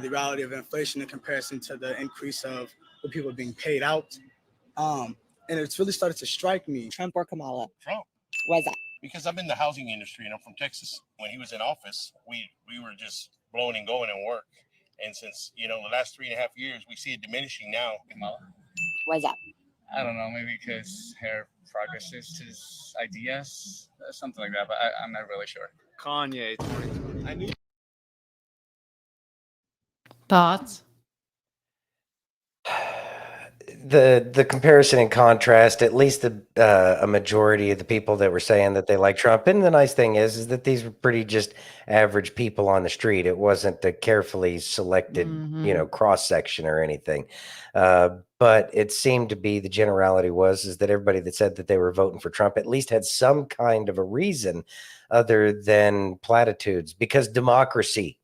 the reality of inflation in comparison to the increase of the people being paid out. And it's really started to strike me. Trump or Kamala? Trump. Why is that? Because I'm in the housing industry and I'm from Texas. When he was in office, we were just blowing and going and work. And since, the last 3.5 years, we see it diminishing now. Kamala. Why is that? I don't know, maybe because her progressist his ideas, something like that, but I'm not really sure. Kanye. I knew. Thoughts? The comparison and contrast, at least a majority of the people that were saying that they like Trump. And the nice thing is that these were pretty just average people on the street. It wasn't a carefully selected, cross section or anything. But it seemed to be the generality is that everybody that said that they were voting for Trump at least had some kind of a reason other than platitudes, because democracy,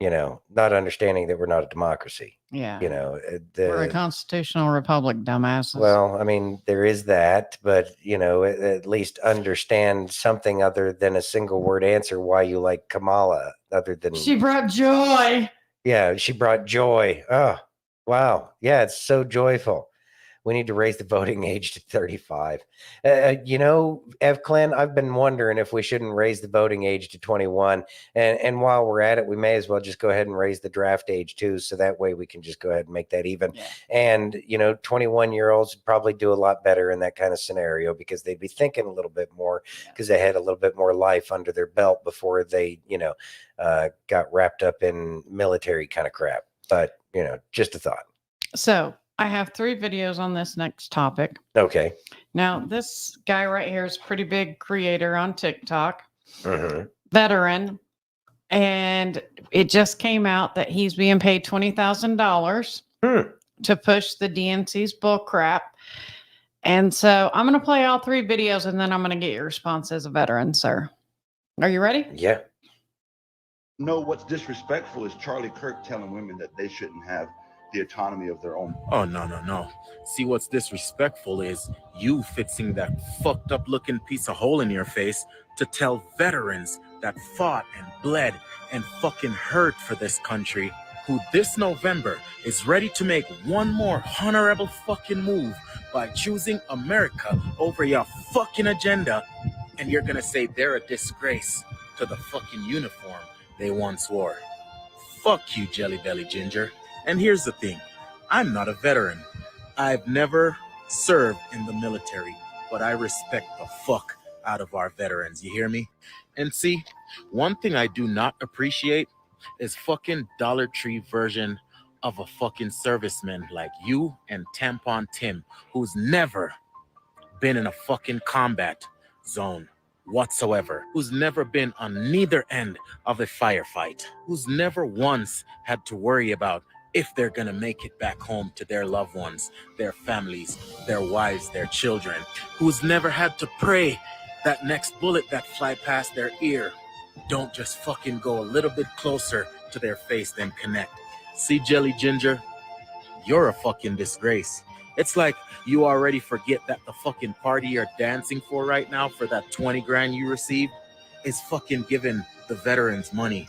not understanding that we're not a democracy. Yeah. We're a constitutional republic, dumbasses. Well, I mean, there is that, but, at least understand something other than a single word answer why you like Kamala, other than She brought joy. Yeah, she brought joy. Oh, wow. Yeah, it's so joyful. We need to raise the voting age to 35. Evclan, I've been wondering if we shouldn't raise the voting age to 21. And while we're at it, we may as well just go ahead and raise the draft age too. So that way we can just go ahead and make that even. Yeah. And, 21-year-olds would probably do a lot better in that kind of scenario because they'd be thinking a little bit more because they had a little bit more life under their belt before they, got wrapped up in military kind of crap. But, just a thought. So I have 3 videos on this next topic. Okay. Now, this guy right here is a pretty big creator on TikTok, veteran, and it just came out that he's being paid $20,000 to push the DNC's bull crap. And so I'm going to play all 3 videos, and then I'm going to get your response as a veteran, sir. Are you ready? Yeah. No, what's disrespectful is Charlie Kirk telling women that they shouldn't have the autonomy of their own. Oh, no. See, what's disrespectful is you fixing that fucked up looking piece of hole in your face to tell veterans that fought and bled and fucking hurt for this country, who this November is ready to make one more honorable fucking move by choosing America over your fucking agenda, and you're gonna say they're a disgrace to the fucking uniform they once wore. Fuck you, Jelly Belly Ginger. And here's the thing, I'm not a veteran. I've never served in the military, but I respect the fuck out of our veterans, you hear me? And see, one thing I do not appreciate is fucking Dollar Tree version of a fucking serviceman like you and Tampon Tim, who's never been in a fucking combat zone whatsoever, who's never been on neither end of a firefight, who's never once had to worry about if they're gonna make it back home to their loved ones, their families, their wives, their children, who's never had to pray that next bullet that fly past their ear don't just fucking go a little bit closer to their face than connect. See, Jelly Ginger, you're a fucking disgrace. It's like you already forget that the fucking party you're dancing for right now for that 20 grand you received is fucking giving the veterans money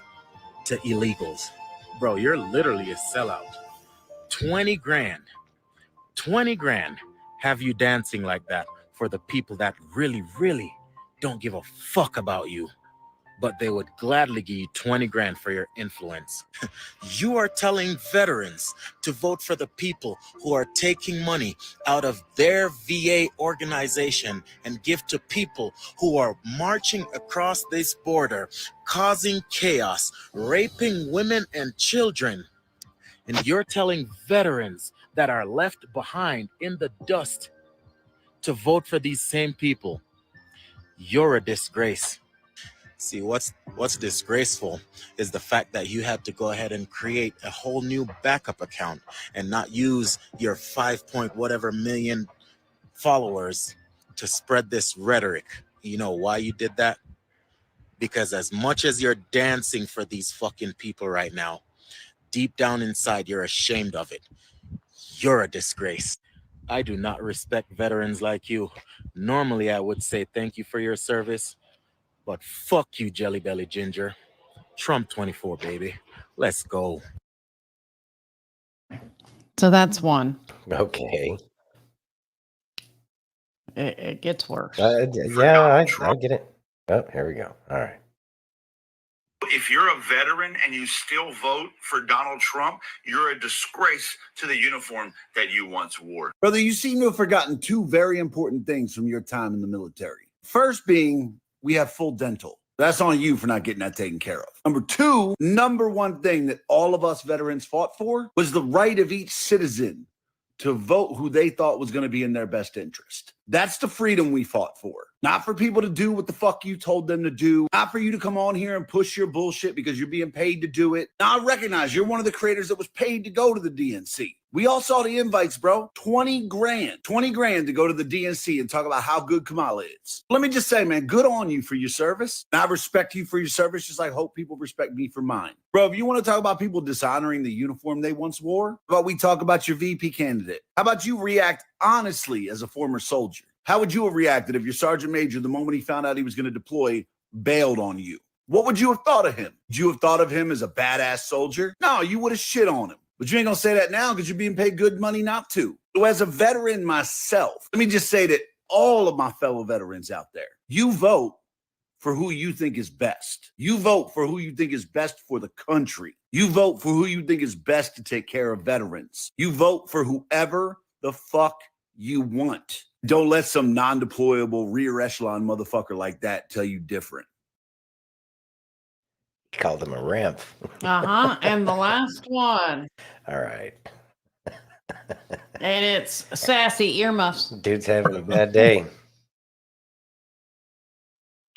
to illegals. Bro, you're literally a sellout. 20 grand have you dancing like that for the people that really, really don't give a fuck about you, but they would gladly give you 20 grand for your influence. You are telling veterans to vote for the people who are taking money out of their VA organization and give to people who are marching across this border, causing chaos, raping women and children. And you're telling veterans that are left behind in the dust to vote for these same people. You're a disgrace. See, what's disgraceful is the fact that you had to go ahead and create a whole new backup account and not use your 5 whatever million followers to spread this rhetoric. You know why you did that? Because as much as you're dancing for these fucking people right now, deep down inside, you're ashamed of it. You're a disgrace. I do not respect veterans like you. Normally, I would say thank you for your service, But fuck you, Jelly Belly Ginger. Trump 24, baby. Let's go. So that's one. Okay. It gets worse. Yeah, I get it. Oh, here we go. All right. If you're a veteran and you still vote for Donald Trump, you're a disgrace to the uniform that you once wore. Brother, you seem to have forgotten two very important things from your time in the military. First being, we have full dental. That's on you for not getting that taken care of. Number two, number one thing that all of us veterans fought for was the right of each citizen to vote who they thought was going to be in their best interest. That's the freedom we fought for. Not for people to do what the fuck you told them to do. Not for you to come on here and push your bullshit because you're being paid to do it. Now, I recognize you're one of the creators that was paid to go to the DNC. We all saw the invites, bro. 20 grand. 20 grand to go to the DNC and talk about how good Kamala is. Let me just say, man, good on you for your service. And I respect you for your service, just like I hope people respect me for mine. Bro, if you want to talk about people dishonoring the uniform they once wore, how about we talk about your VP candidate? How about you react honestly as a former soldier? How would you have reacted if your sergeant major, the moment he found out he was going to deploy, bailed on you? What would you have thought of him? Would you have thought of him as a badass soldier? No, you would have shit on him. But you ain't going to say that now because you're being paid good money not to. So as a veteran myself, let me just say that all of my fellow veterans out there, you vote for who you think is best. You vote for who you think is best for the country. You vote for who you think is best to take care of veterans. You vote for whoever the fuck you want. Don't let some non-deployable rear echelon motherfucker like that tell you different. Called him a ramp. And the last one. All right. And it's sassy earmuffs. Dude's having a bad day.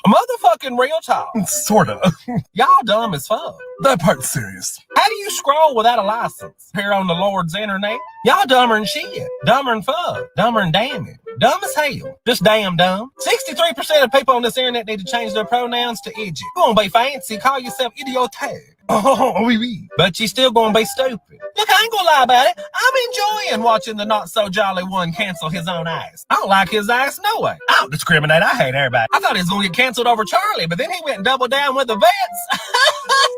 Motherfucking real talk. Sorta. Y'all dumb as fuck. That part's serious. How do you scroll without a license here on the Lord's internet? Y'all dumber than shit. Dumber than fuck. Dumber than damn it. Dumb as hell. Just damn dumb. 63% of people on this internet need to change their pronouns to idiot. You gonna be fancy, call yourself idiote. Oh, oui. But you still gonna be stupid. Look, I ain't gonna lie about it. I'm enjoying watching the not so jolly one cancel his own ass. I don't like his ass no way. I don't discriminate. I hate everybody. I thought he was gonna get canceled over Charlie, but then he went and doubled down with the vets.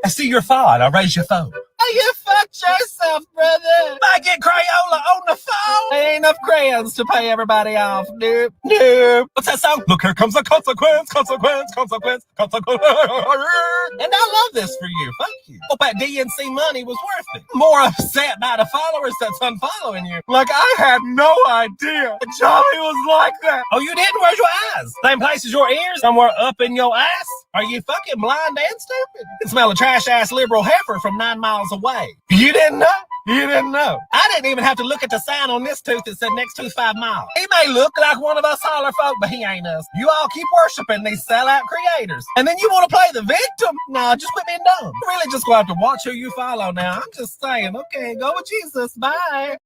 I see your thought. I'll raise your phone. Oh, you fucked yourself, brother. I get Crayola on the phone. There ain't enough crayons to pay everybody off. Nope. Nope. What's that song? Look, here comes the consequence, consequence, consequence, consequence. And I love this for you. Thank you. Hope that DNC money was worth it. More upset by the followers that's unfollowing you. Like, I had no idea that Johnny was like that. Oh, you didn't? Where's your eyes? Same place as your ears? Somewhere up in your ass? Are you fucking blind and stupid? You can smell a trash-ass liberal heifer from 9 miles away. You didn't know? You didn't know. I didn't even have to look at the sign on this tooth that said next tooth 5 miles. He may look like one of us holler folk, but he ain't us. You all keep worshiping these sellout creators. And then you want to play the victim? Nah, just quit being dumb. You really just gonna have to watch who you follow now. I'm just saying, okay, go with Jesus. Bye.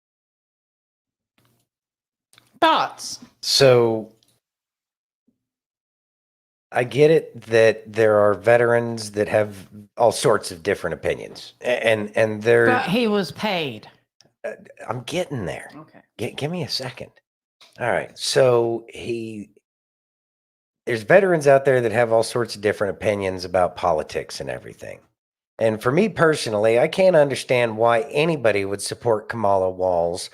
Thoughts? So I get it that there are veterans that have all sorts of different opinions, and they're. But he was paid. I'm getting there. Okay. Give me a second. All right. So there's veterans out there that have all sorts of different opinions about politics and everything. And for me personally, I can't understand why anybody would support Kamala Walls,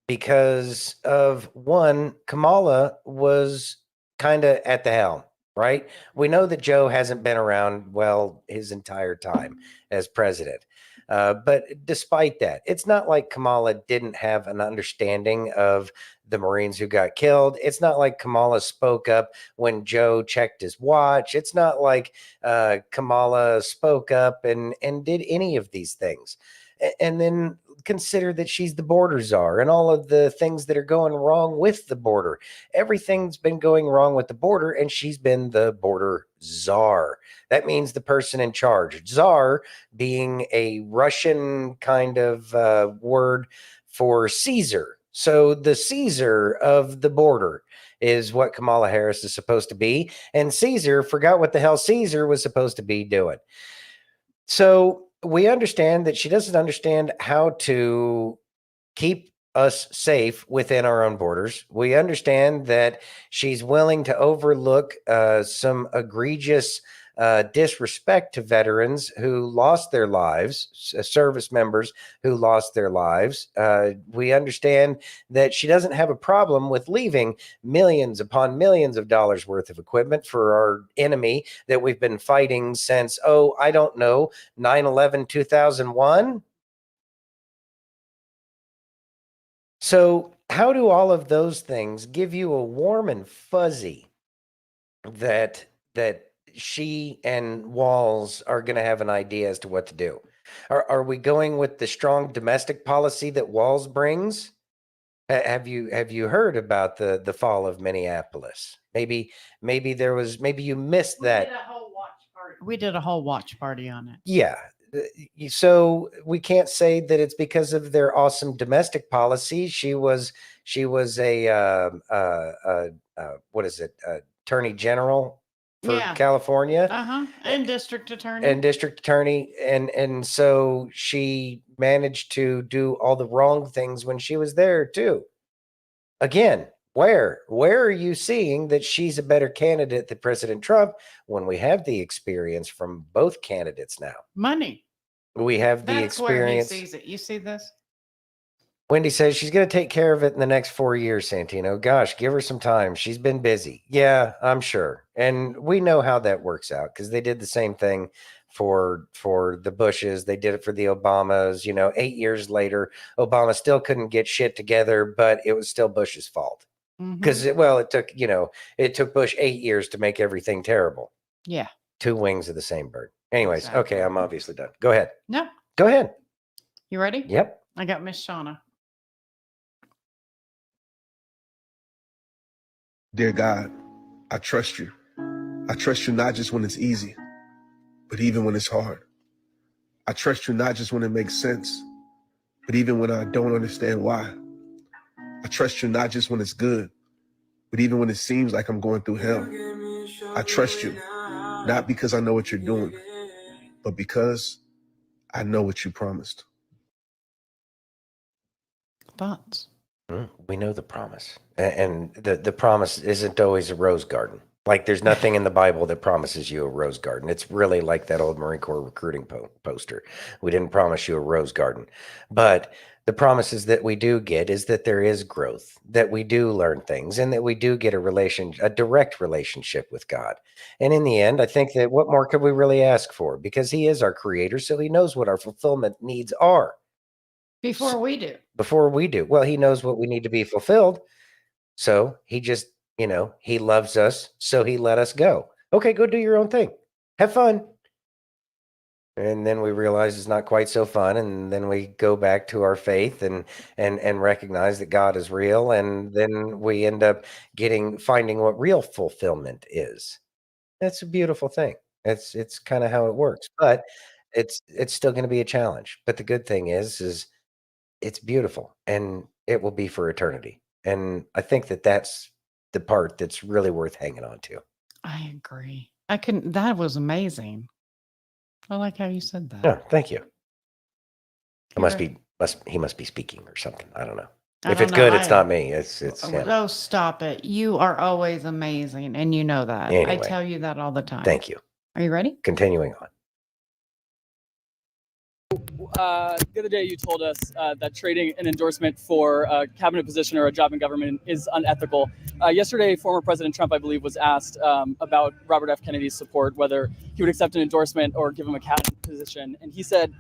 because of one, Kamala was kind of at the helm, right? We know that Joe hasn't been around, well, his entire time as president. But despite that, it's not like Kamala didn't have an understanding of the Marines who got killed. It's not like Kamala spoke up when Joe checked his watch. It's not like Kamala spoke up and did any of these things. And then consider that she's the border czar and all of the things that are going wrong with the border. Everything's been going wrong with the border, and she's been the border czar. That means the person in charge. Czar being a Russian kind of word for Caesar. So the Caesar of the border is what Kamala Harris is supposed to be. And Caesar forgot what the hell Caesar was supposed to be doing. So we understand that she doesn't understand how to keep us safe within our own borders. We understand that she's willing to overlook some egregious disrespect to veterans who lost their lives, service members who lost their lives. We understand that she doesn't have a problem with leaving millions upon millions of dollars worth of equipment for our enemy that we've been fighting since, I don't know, 9/11, 2001. So how do all of those things give you a warm and fuzzy that she and Walls are going to have an idea as to what to do? Are we going with the strong domestic policy that Walls brings? Have you heard about the fall of Minneapolis? Maybe you missed that. We did a whole watch party on it. Yeah. So we can't say that it's because of their awesome domestic policy. She was a what is it? Attorney General for California. And district attorney. And so she managed to do all the wrong things when she was there too. Again, where are you seeing that she's a better candidate than President Trump when we have the experience from both candidates now? Money. We have the experience. Where he sees it. You see this? Wendy says she's going to take care of it in the next 4 years, Santino. Gosh, give her some time. She's been busy. Yeah, I'm sure. And we know how that works out because they did the same thing for the Bushes. They did it for the Obamas. 8 years later, Obama still couldn't get shit together, but it was still Bush's fault. Because, it took Bush 8 years to make everything terrible. Yeah. Two wings of the same bird. Anyways, okay, I'm obviously done. Go ahead. No. Go ahead. You ready? Yep. I got Miss Shauna. Dear God, I trust you. I trust you not just when it's easy, but even when it's hard. I trust you not just when it makes sense, but even when I don't understand why. I trust you not just when it's good, but even when it seems like I'm going through hell. I trust you, not because I know what you're doing, but because I know what you promised. Thoughts? We know the promise. And the promise isn't always a rose garden. Like there's nothing in the Bible that promises you a rose garden. It's really like that old Marine Corps recruiting poster. We didn't promise you a rose garden. But the promises that we do get is that there is growth, that we do learn things, and that we do get a direct relationship with God. And in the end, I think that what more could we really ask for? Because he is our creator, so he knows what our fulfillment needs are. Before we do. Well, he knows what we need to be fulfilled. So he just, he loves us. So he let us go. Okay, go do your own thing. Have fun. And then we realize it's not quite so fun. And then we go back to our faith and recognize that God is real. And then we end up finding what real fulfillment is. That's a beautiful thing. It's kind of how it works, but it's still going to be a challenge. But the good thing is it's beautiful and it will be for eternity. And I think that that's the part that's really worth hanging on to. I agree. That was amazing. I like how you said that. Yeah, thank you. He must be speaking or something. I don't know. If it's good, it's not me. It's him. Oh, stop it. You are always amazing. And you know that. Anyway, I tell you that all the time. Thank you. Are you ready? Continuing on. The other day you told us that trading an endorsement for a cabinet position or a job in government is unethical. Yesterday, former President Trump, I believe, was asked about Robert F. Kennedy's support, whether he would accept an endorsement or give him a cabinet position. And he said,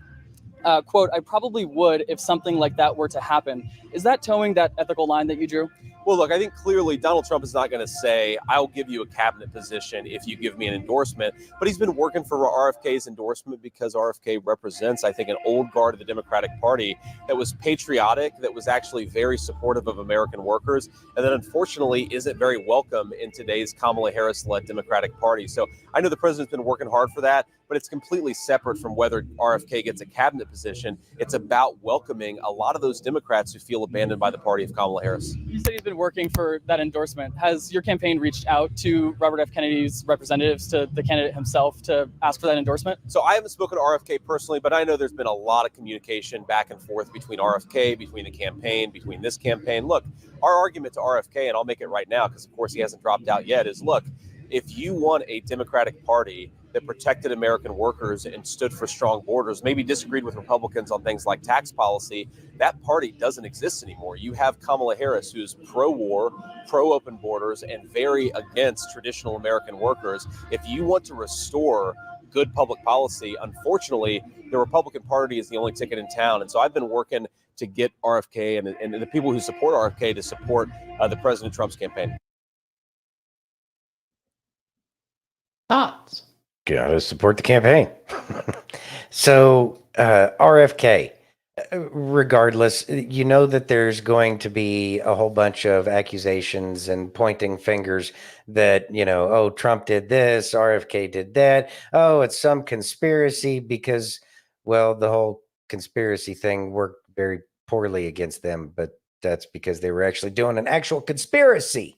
quote, "I probably would if something like that were to happen." Is that towing that ethical line that you drew? Well, look, I think clearly Donald Trump is not going to say, I'll give you a cabinet position if you give me an endorsement. But he's been working for RFK's endorsement because RFK represents, I think, an old guard of the Democratic Party that was patriotic, that was actually very supportive of American workers, and that unfortunately isn't very welcome in today's Kamala Harris-led Democratic Party. So I know the president's been working hard for that. but it's completely separate from whether RFK gets a cabinet position. It's about welcoming a lot of those Democrats who feel abandoned by the party of Kamala Harris. You said he's been working for that endorsement. Has your campaign reached out to Robert F. Kennedy's representatives, to the candidate himself, to ask for that endorsement? So I haven't spoken to RFK personally, but I know there's been a lot of communication back and forth between RFK, between the campaign, between this campaign. Look, our argument to RFK, and I'll make it right now because, of course, he hasn't dropped out yet, is look, if you want a Democratic Party that protected American workers and stood for strong borders, maybe disagreed with Republicans on things like tax policy, that party doesn't exist anymore. You have Kamala Harris, who's pro-war, pro-open borders, and very against traditional American workers. If you want to restore good public policy, unfortunately, the Republican Party is the only ticket in town. And so I've been working to get RFK and the people who support RFK to support the President Trump's campaign. Thoughts? Gotta support the campaign. So, RFK, regardless, you know that there's going to be a whole bunch of accusations and pointing fingers that, oh, Trump did this, RFK did that. Oh, it's some conspiracy because, well, the whole conspiracy thing worked very poorly against them, but that's because they were actually doing an actual conspiracy.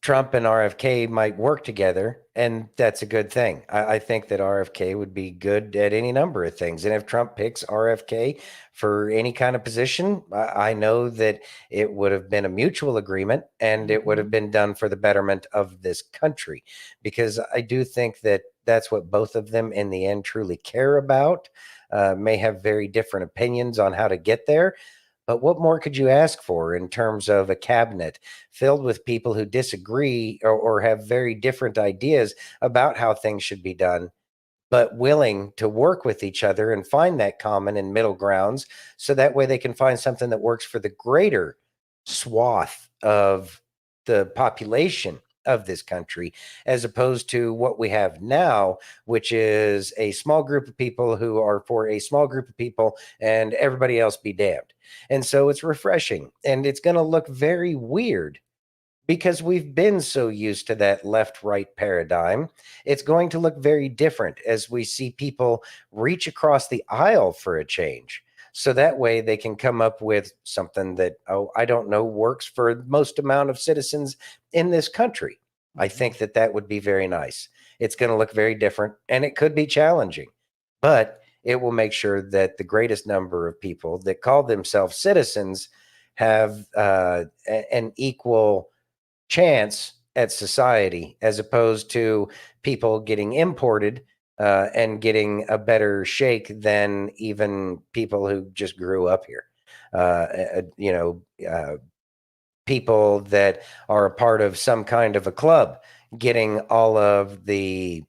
Trump and RFK might work together, and that's a good thing. I think that RFK would be good at any number of things. And if Trump picks RFK for any kind of position, I know that it would have been a mutual agreement and it would have been done for the betterment of this country, because I do think that that's what both of them in the end truly care about. May have very different opinions on how to get there. But what more could you ask for in terms of a cabinet filled with people who disagree or have very different ideas about how things should be done, but willing to work with each other and find that common and middle grounds so that way they can find something that works for the greater swath of the population of this country, as opposed to what we have now, which is a small group of people who are for a small group of people and everybody else be damned. And so it's refreshing, and it's going to look very weird because we've been so used to that left-right paradigm. It's going to look very different as we see people reach across the aisle for a change. So that way they can come up with something that, I don't know, works for the most amount of citizens in this country. I think that that would be very nice. It's going to look very different, and it could be challenging, but it will make sure that the greatest number of people that call themselves citizens have an equal chance at society, as opposed to people getting imported and getting a better shake than even people who just grew up here. People that are a part of some kind of a club getting all of the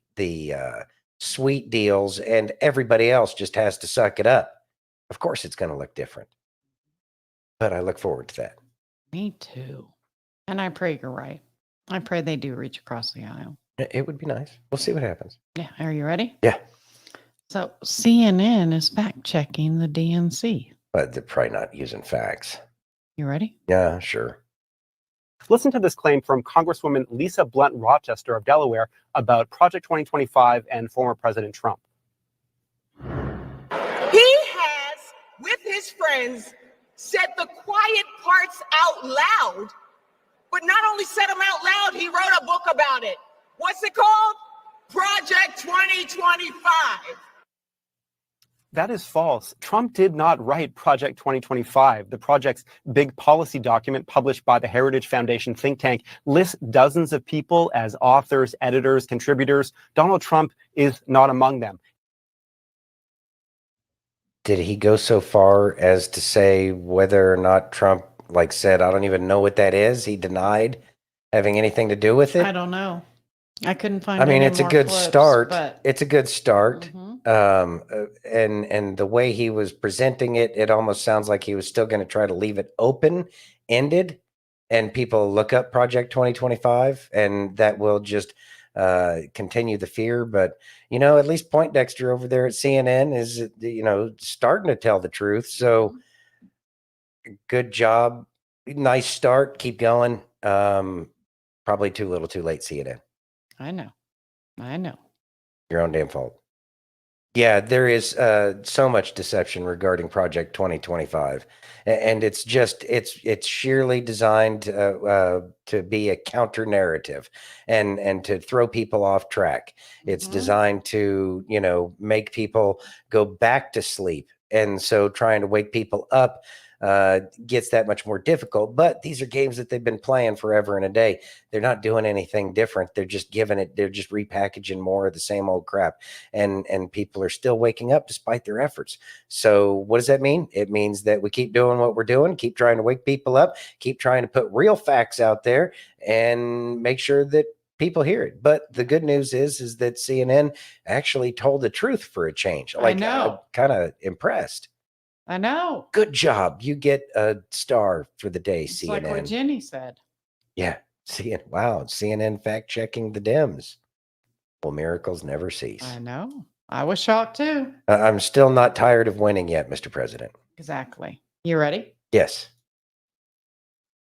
sweet deals, and everybody else just has to suck it up. Of course, it's going to look different, but I look forward to that. Me too. And I pray you're right. I pray they do reach across the aisle. It would be nice. We'll see what happens. Yeah. Are you ready? Yeah. So CNN is fact checking the DNC. But they're probably not using facts. You ready? Yeah, sure. Listen to this claim from Congresswoman Lisa Blunt Rochester of Delaware about Project 2025 and former President Trump. He has, with his friends, said the quiet parts out loud, but not only said them out loud, he wrote a book about it. What's it called? Project 2025. That is false. Trump did not write Project 2025. The project's big policy document published by the Heritage Foundation think tank lists dozens of people as authors, editors, contributors. Donald Trump is not among them. Did he go so far as to say whether or not Trump said, I don't even know what that is? He denied having anything to do with it? I don't know. I couldn't find. I mean, any it's a more good clips, start. but It's a good start. And the way he was presenting it, it almost sounds like he was still going to try to leave it open-ended, and people look up Project 2025, and that will just continue the fear. But, at least Poindexter over there at CNN is, starting to tell the truth. So good job. Nice start. Keep going. Probably too little too late, CNN. I know. Your own damn fault. Yeah, there is so much deception regarding Project 2025, and it's sheerly designed to be a counter narrative and to throw people off track. It's designed to make people go back to sleep, and so trying to wake people up gets that much more difficult. But these are games that they've been playing forever and a day. They're not doing anything different. They're just they're just repackaging more of the same old crap. And people are still waking up despite their efforts. So what does that mean? It means that we keep doing what we're doing, keep trying to wake people up, keep trying to put real facts out there and make sure that people hear it. But the good news is that CNN actually told the truth for a change. I know. I'm kind of impressed. I know. Good job. You get a star for the day, It's CNN. like what Jenny said. Yeah. Wow. CNN fact checking the Dems. Well, miracles never cease. I know. I was shocked too. I'm still not tired of winning yet, Mr. President. Exactly. You ready? Yes.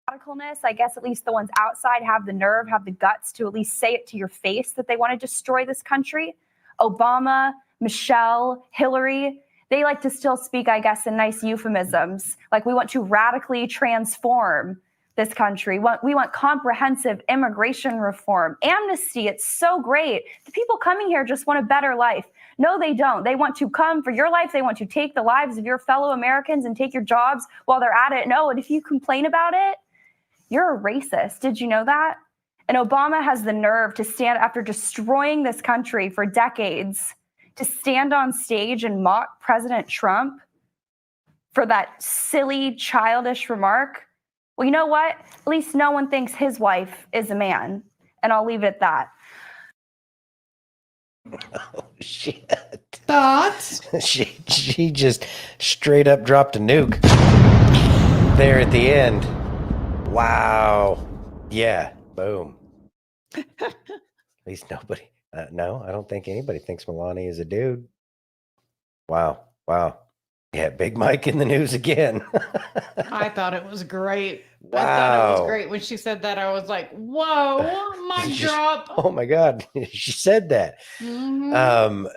Radicalness, I guess at least the ones outside have the nerve, have the guts to at least say it to your face that they want to destroy this country. Obama, Michelle, Hillary, they like to still speak, I guess, in nice euphemisms. Like we want to radically transform this country. We want comprehensive immigration reform, amnesty. It's so great. The people coming here just want a better life. No, they don't. They want to come for your life. They want to take the lives of your fellow Americans and take your jobs while they're at it. No, and if you complain about it, you're a racist. Did you know that? And Obama has the nerve to stand after destroying this country for decades, to stand on stage and mock President Trump for that silly, childish remark. Well, you know what? At least no one thinks his wife is a man. And I'll leave it at that. Oh, shit. Thoughts? she just straight up dropped a nuke there at the end. Wow. Yeah. Boom. At least nobody. No, I don't think anybody thinks Melania is a dude. Wow. Yeah, Big Mike in the news again. I thought it was great. Wow. I thought it was great when she said that. I was like, whoa, mic drop. Oh my God. She said that. Mhm.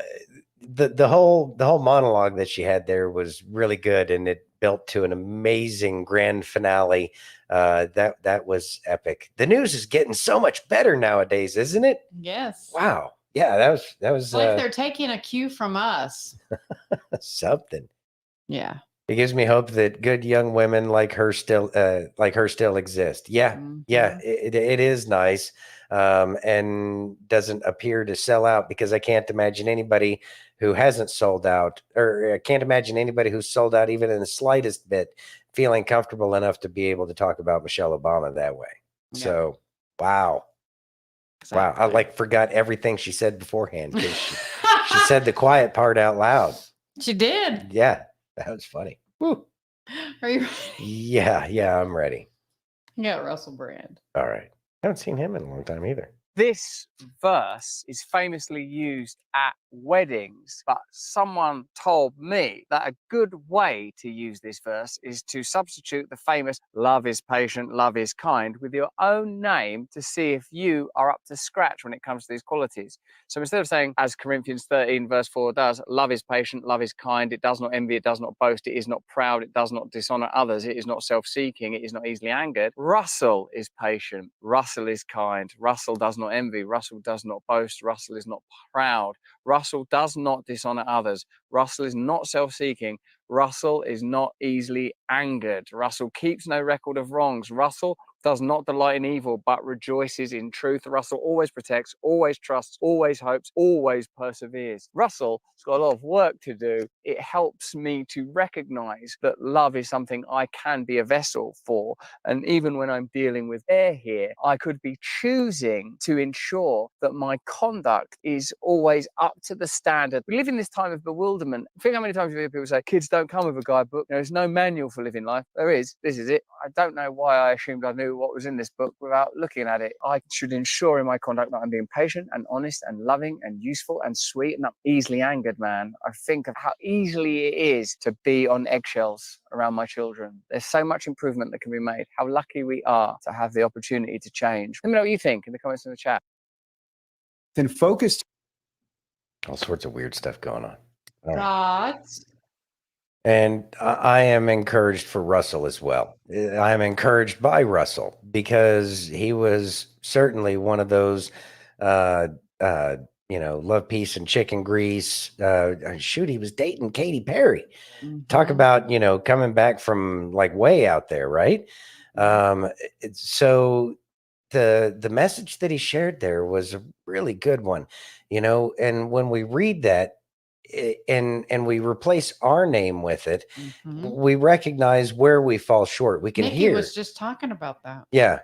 The whole monologue that she had there was really good, and it built to an amazing grand finale. That was epic. The news is getting so much better nowadays, isn't it? Yes. Wow. Yeah, that was It's like they're taking a cue from us. something. Yeah. It gives me hope that good young women like her still exist. Yeah. Yeah, it is nice. And doesn't appear to sell out, because I can't imagine anybody who hasn't sold out, or I can't imagine anybody who's sold out even in the slightest bit feeling comfortable enough to be able to talk about Michelle Obama that way. Yeah. So, wow. Wow. I like forgot everything she said beforehand, because she said the quiet part out loud. She did. Yeah. That was funny. Woo. Are you ready? Yeah, I'm ready. Yeah, Russell Brand. All right. I haven't seen him in a long time either. This verse is famously used at weddings, but someone told me that a good way to use this verse is to substitute the famous "love is patient, love is kind" with your own name to see if you are up to scratch when it comes to these qualities. So instead of saying, as Corinthians 13 verse 4 does, love is patient, love is kind, it does not envy, it does not boast, it is not proud, it does not dishonor others, it is not self-seeking, it is not easily angered. Russell is patient, Russell is kind, Russell does not envy, Russell does not boast, Russell is not proud, Russell does not dishonor others, Russell is not self-seeking, Russell is not easily angered, Russell keeps no record of wrongs, Russell does not delight in evil, but rejoices in truth. Russell always protects, always trusts, always hopes, always perseveres. Russell's got a lot of work to do. It helps me to recognize that love is something I can be a vessel for. And even when I'm dealing with air here, I could be choosing to ensure that my conduct is always up to the standard. We live in this time of bewilderment. Think how many times you hear people say, kids don't come with a guidebook. There's no manual for living life. There is. This is it. I don't know why I assumed I knew what was in this book without looking at it. I should ensure in my conduct that I'm being patient and honest and loving and useful and sweet and not easily angered, man. I think of how easily it is to be on eggshells around my children. There's so much improvement that can be made. How lucky we are to have the opportunity to change. Let me know what you think in the comments in the chat. Then focus All sorts of weird stuff going on. All right. Thoughts? And I am encouraged for Russell as well. I am encouraged by Russell because he was certainly one of those, love, peace, and chicken grease. Shoot, he was dating Katy Perry. Talk about, coming back from like way out there, right? So the message that he shared there was a really good one, and when we read that, and we replace our name with it, we recognize where we fall short. We can Nikki hear. was just talking about that. Yeah.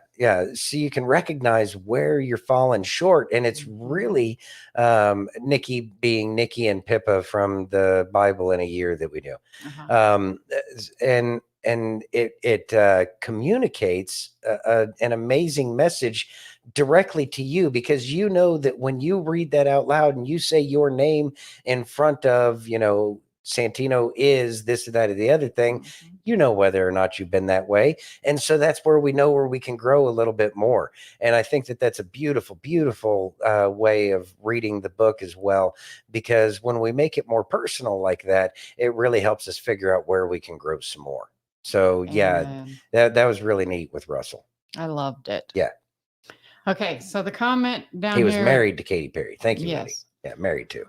So you can recognize where you're falling short, and it's really Nikki being Nikki and Pippa from the Bible in a Year that we do, and it communicates an amazing message directly to you, because you know that when you read that out loud and you say your name in front of, Santino is this or that or the other thing, you know whether or not you've been that way. And so that's where we know where we can grow a little bit more. And I think that that's a beautiful, beautiful way of reading the book as well, because when we make it more personal like that, it really helps us figure out where we can grow some more. So yeah, that was really neat with Russell. I loved it. Yeah. Okay, so the comment down he here. was married to Katy Perry. Thank you, Yes. Wendy. Yeah, married to.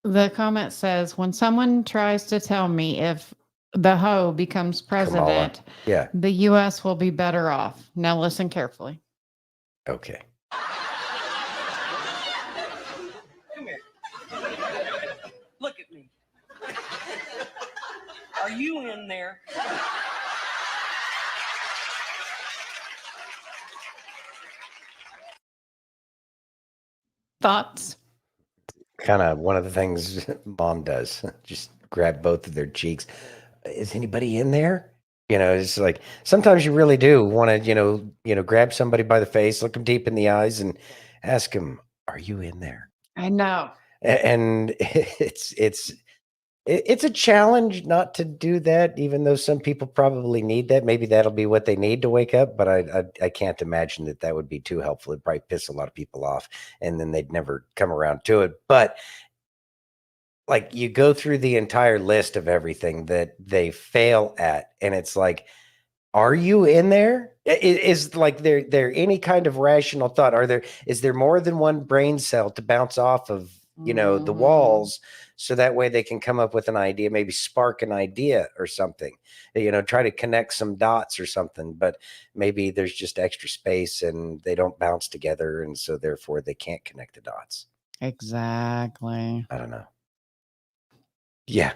The comment says, when someone tries to tell me if the hoe becomes president, yeah, the U.S. will be better off. Now listen carefully. Okay. Come here. Look at me. Are you in there? Thoughts? Kind of one of the things Mom does, just grab both of their cheeks. Is anybody in there? It's like sometimes you really do want to, grab somebody by the face, look them deep in the eyes, and ask them, "Are you in there?" I know. And it's a challenge not to do that, even though some people probably need that. Maybe that'll be what they need to wake up, but I can't imagine that would be too helpful. It'd probably piss a lot of people off, and then they'd never come around to it. But like, you go through the entire list of everything that they fail at, and it's like, are you in there? Is like there any kind of rational thought? Is there more than one brain cell to bounce off of, the walls, so that way they can come up with an idea, maybe spark an idea or something, try to connect some dots or something, but maybe there's just extra space and they don't bounce together, and so therefore they can't connect the dots. Exactly. I don't know. Yeah.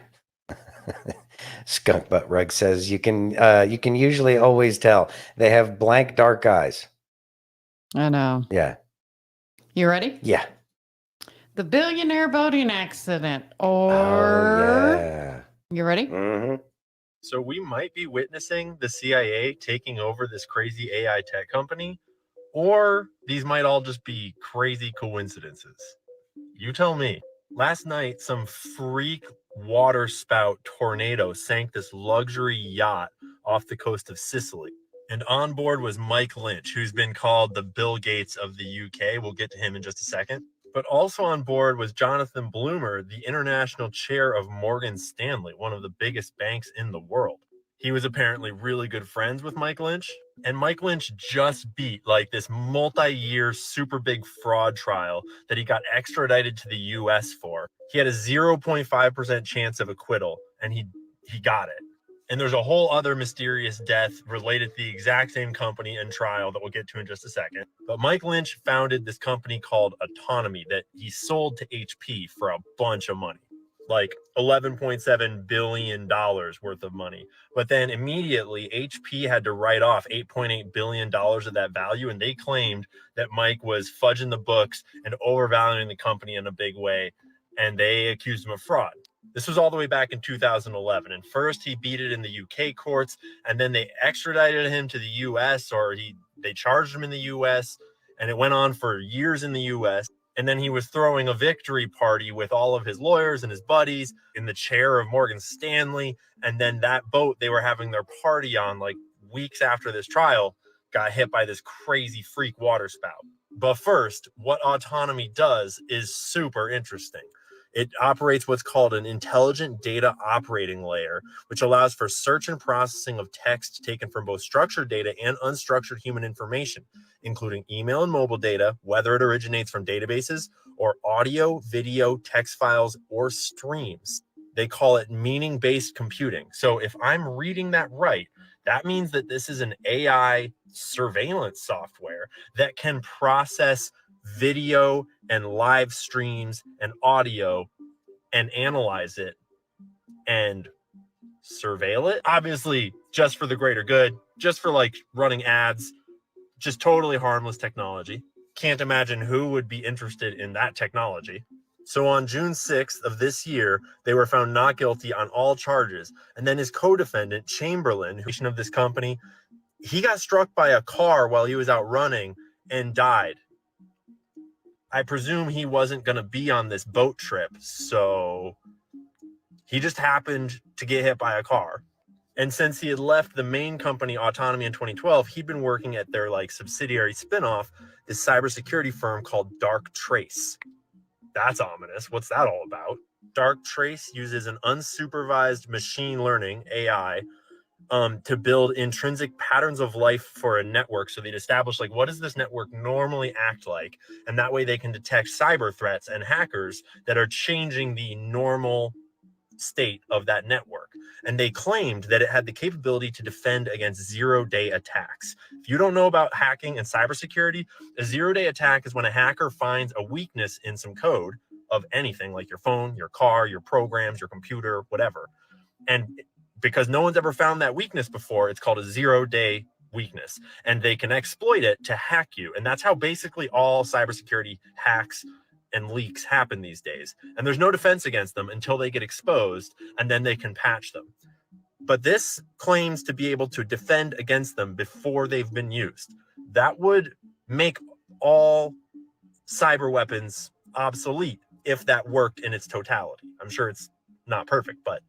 Skunk Butt Rug says you can usually always tell they have blank dark eyes. I know. Yeah. You ready? Yeah. The billionaire boating accident, or you ready? Mm-hmm. So we might be witnessing the CIA taking over this crazy AI tech company, or these might all just be crazy coincidences. You tell me. Last night, some freak water spout tornado sank this luxury yacht off the coast of Sicily. And on board was Mike Lynch, who's been called the Bill Gates of the UK. We'll get to him in just a second. But also on board was Jonathan Bloomer, the international chair of Morgan Stanley, one of the biggest banks in the world. He was apparently really good friends with Mike Lynch. And Mike Lynch just beat like this multi-year super big fraud trial that he got extradited to the US for. He had a 0.5% chance of acquittal, and he got it. And there's a whole other mysterious death related to the exact same company and trial that we'll get to in just a second. But Mike Lynch founded this company called Autonomy that he sold to HP for a bunch of money, like $11.7 billion worth of money. But then immediately HP had to write off $8.8 billion of that value. And they claimed that Mike was fudging the books and overvaluing the company in a big way. And they accused him of fraud. This was all the way back in 2011. And first he beat it in the UK courts, and then they extradited him to the US, or they charged him in the US, and it went on for years in the US. And then he was throwing a victory party with all of his lawyers and his buddies in the chair of Morgan Stanley. And then that boat they were having their party on, like weeks after this trial, got hit by this crazy freak water spout. But first, what autonomy does is super interesting. It operates what's called an intelligent data operating layer, which allows for search and processing of text taken from both structured data and unstructured human information, including email and mobile data, whether it originates from databases or audio, video, text files, or streams. They call it meaning-based computing. So if I'm reading that right, that means that this is an AI surveillance software that can process video and live streams and audio and analyze it and surveil it. Obviously, just for the greater good, just for like running ads, just totally harmless technology. Can't imagine who would be interested in that technology. So on June 6th of this year, they were found not guilty on all charges. And then his co-defendant, Chamberlain, who of this company, he got struck by a car while he was out running and died. I presume he wasn't going to be on this boat trip, so he just happened to get hit by a car. And since he had left the main company, Autonomy, in 2012, he'd been working at their like subsidiary spinoff, this cybersecurity firm called Dark Trace. That's ominous. What's that all about? Dark Trace uses an unsupervised machine learning, AI, to build intrinsic patterns of life for a network. So they'd establish like, what does this network normally act like? And that way they can detect cyber threats and hackers that are changing the normal state of that network. And they claimed that it had the capability to defend against zero-day attacks. If you don't know about hacking and cybersecurity, a zero-day attack is when a hacker finds a weakness in some code of anything, like your phone, your car, your programs, your computer, whatever. And because no one's ever found that weakness before, it's called a zero-day weakness. And they can exploit it to hack you. And that's how basically all cybersecurity hacks and leaks happen these days. And there's no defense against them until they get exposed, and then they can patch them. But this claims to be able to defend against them before they've been used. That would make all cyber weapons obsolete if that worked in its totality. I'm sure it's not perfect, but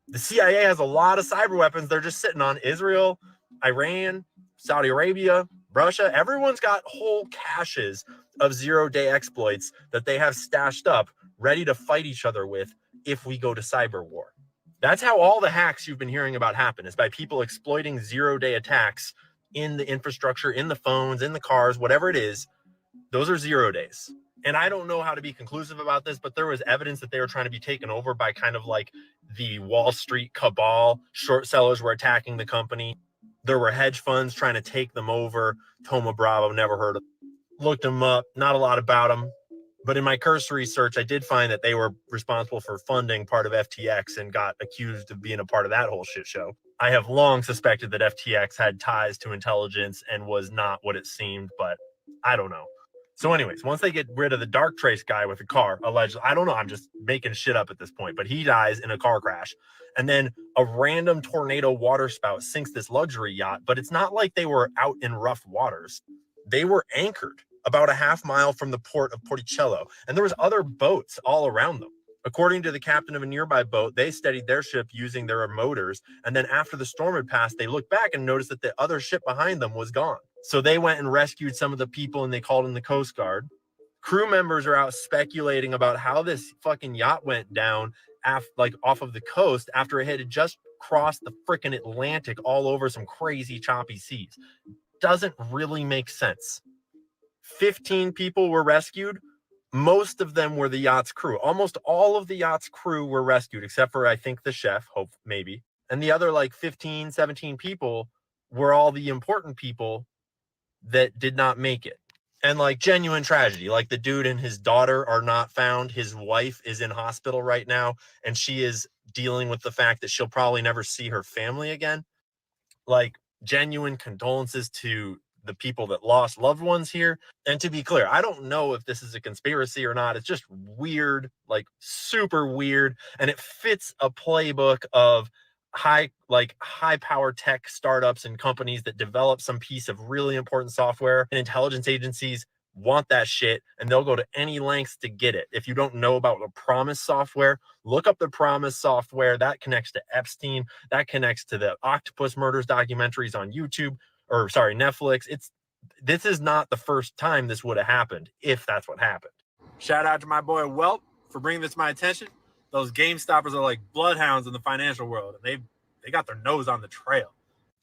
the CIA has a lot of cyber weapons. They're just sitting on Israel, Iran, Saudi Arabia, Russia. Everyone's got whole caches of zero-day exploits that they have stashed up, ready to fight each other with if we go to cyber war. That's how all the hacks you've been hearing about happen, is by people exploiting zero-day attacks in the infrastructure, in the phones, in the cars, whatever it is. Those are 0 days. And I don't know how to be conclusive about this, but there was evidence that they were trying to be taken over by kind of like the Wall Street cabal. Short sellers were attacking the company. There were hedge funds trying to take them over. Thoma Bravo, never heard of them. Looked them up, not a lot about them. But in my cursory search, I did find that they were responsible for funding part of FTX and got accused of being a part of that whole shit show. I have long suspected that FTX had ties to intelligence and was not what it seemed, but I don't know. So anyways, once they get rid of the Dark Trace guy with the car, allegedly, I don't know, I'm just making shit up at this point, but he dies in a car crash. And then a random tornado water spout sinks this luxury yacht, but it's not like they were out in rough waters. They were anchored about a half mile from the port of Porticello, and there was other boats all around them. According to the captain of a nearby boat, they steadied their ship using their motors, and then after the storm had passed, they looked back and noticed that the other ship behind them was gone. So they went and rescued some of the people, and they called in the Coast Guard. Crew members are out speculating about how this fucking yacht went down off of the coast after it had just crossed the freaking Atlantic all over some crazy choppy seas. Doesn't really make sense. 15 people were rescued. Most of them were the yacht's crew. Almost all of the yacht's crew were rescued, except for, I think, the chef, maybe. And the other, 15, 17 people were all the important people that did not make it. And, genuine tragedy. The dude and his daughter are not found. His wife is in hospital right now, and she is dealing with the fact that she'll probably never see her family again. Genuine condolences to the people that lost loved ones here. And to be clear, I don't know if this is a conspiracy or not. It's just weird, super weird. And it fits a playbook of high power tech startups and companies that develop some piece of really important software, and intelligence agencies want that shit, and they'll go to any lengths to get it. If you don't know about the Promise software, look up the Promise software. That connects to Epstein. That connects to the Octopus Murders documentaries on YouTube. or sorry, Netflix. This is not the first time this would have happened, if that's what happened. Shout out to my boy Welp for bringing this to my attention. Those Game Stoppers are like bloodhounds in the financial world, and they got their nose on the trail.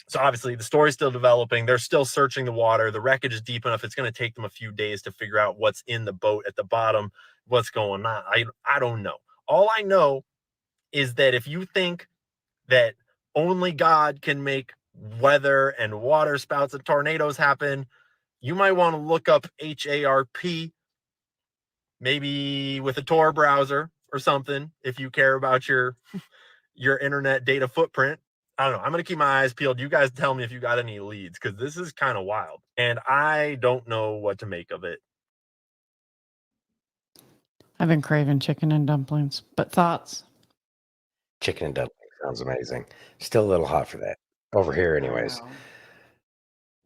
So obviously the story's still developing. They're still searching the water. The wreckage is deep enough. It's going to take them a few days to figure out what's in the boat at the bottom, what's going on. I don't know. All I know is that if you think that only God can make weather and water spouts and tornadoes happen, you might want to look up HARP, maybe with a Tor browser or something, if you care about your internet data footprint. I don't know. I'm going to keep my eyes peeled. You guys tell me if you got any leads, because this is kind of wild. And I don't know what to make of it. I've been craving chicken and dumplings, but thoughts? Chicken and dumplings sounds amazing. Still a little hot for that. Over here, anyways.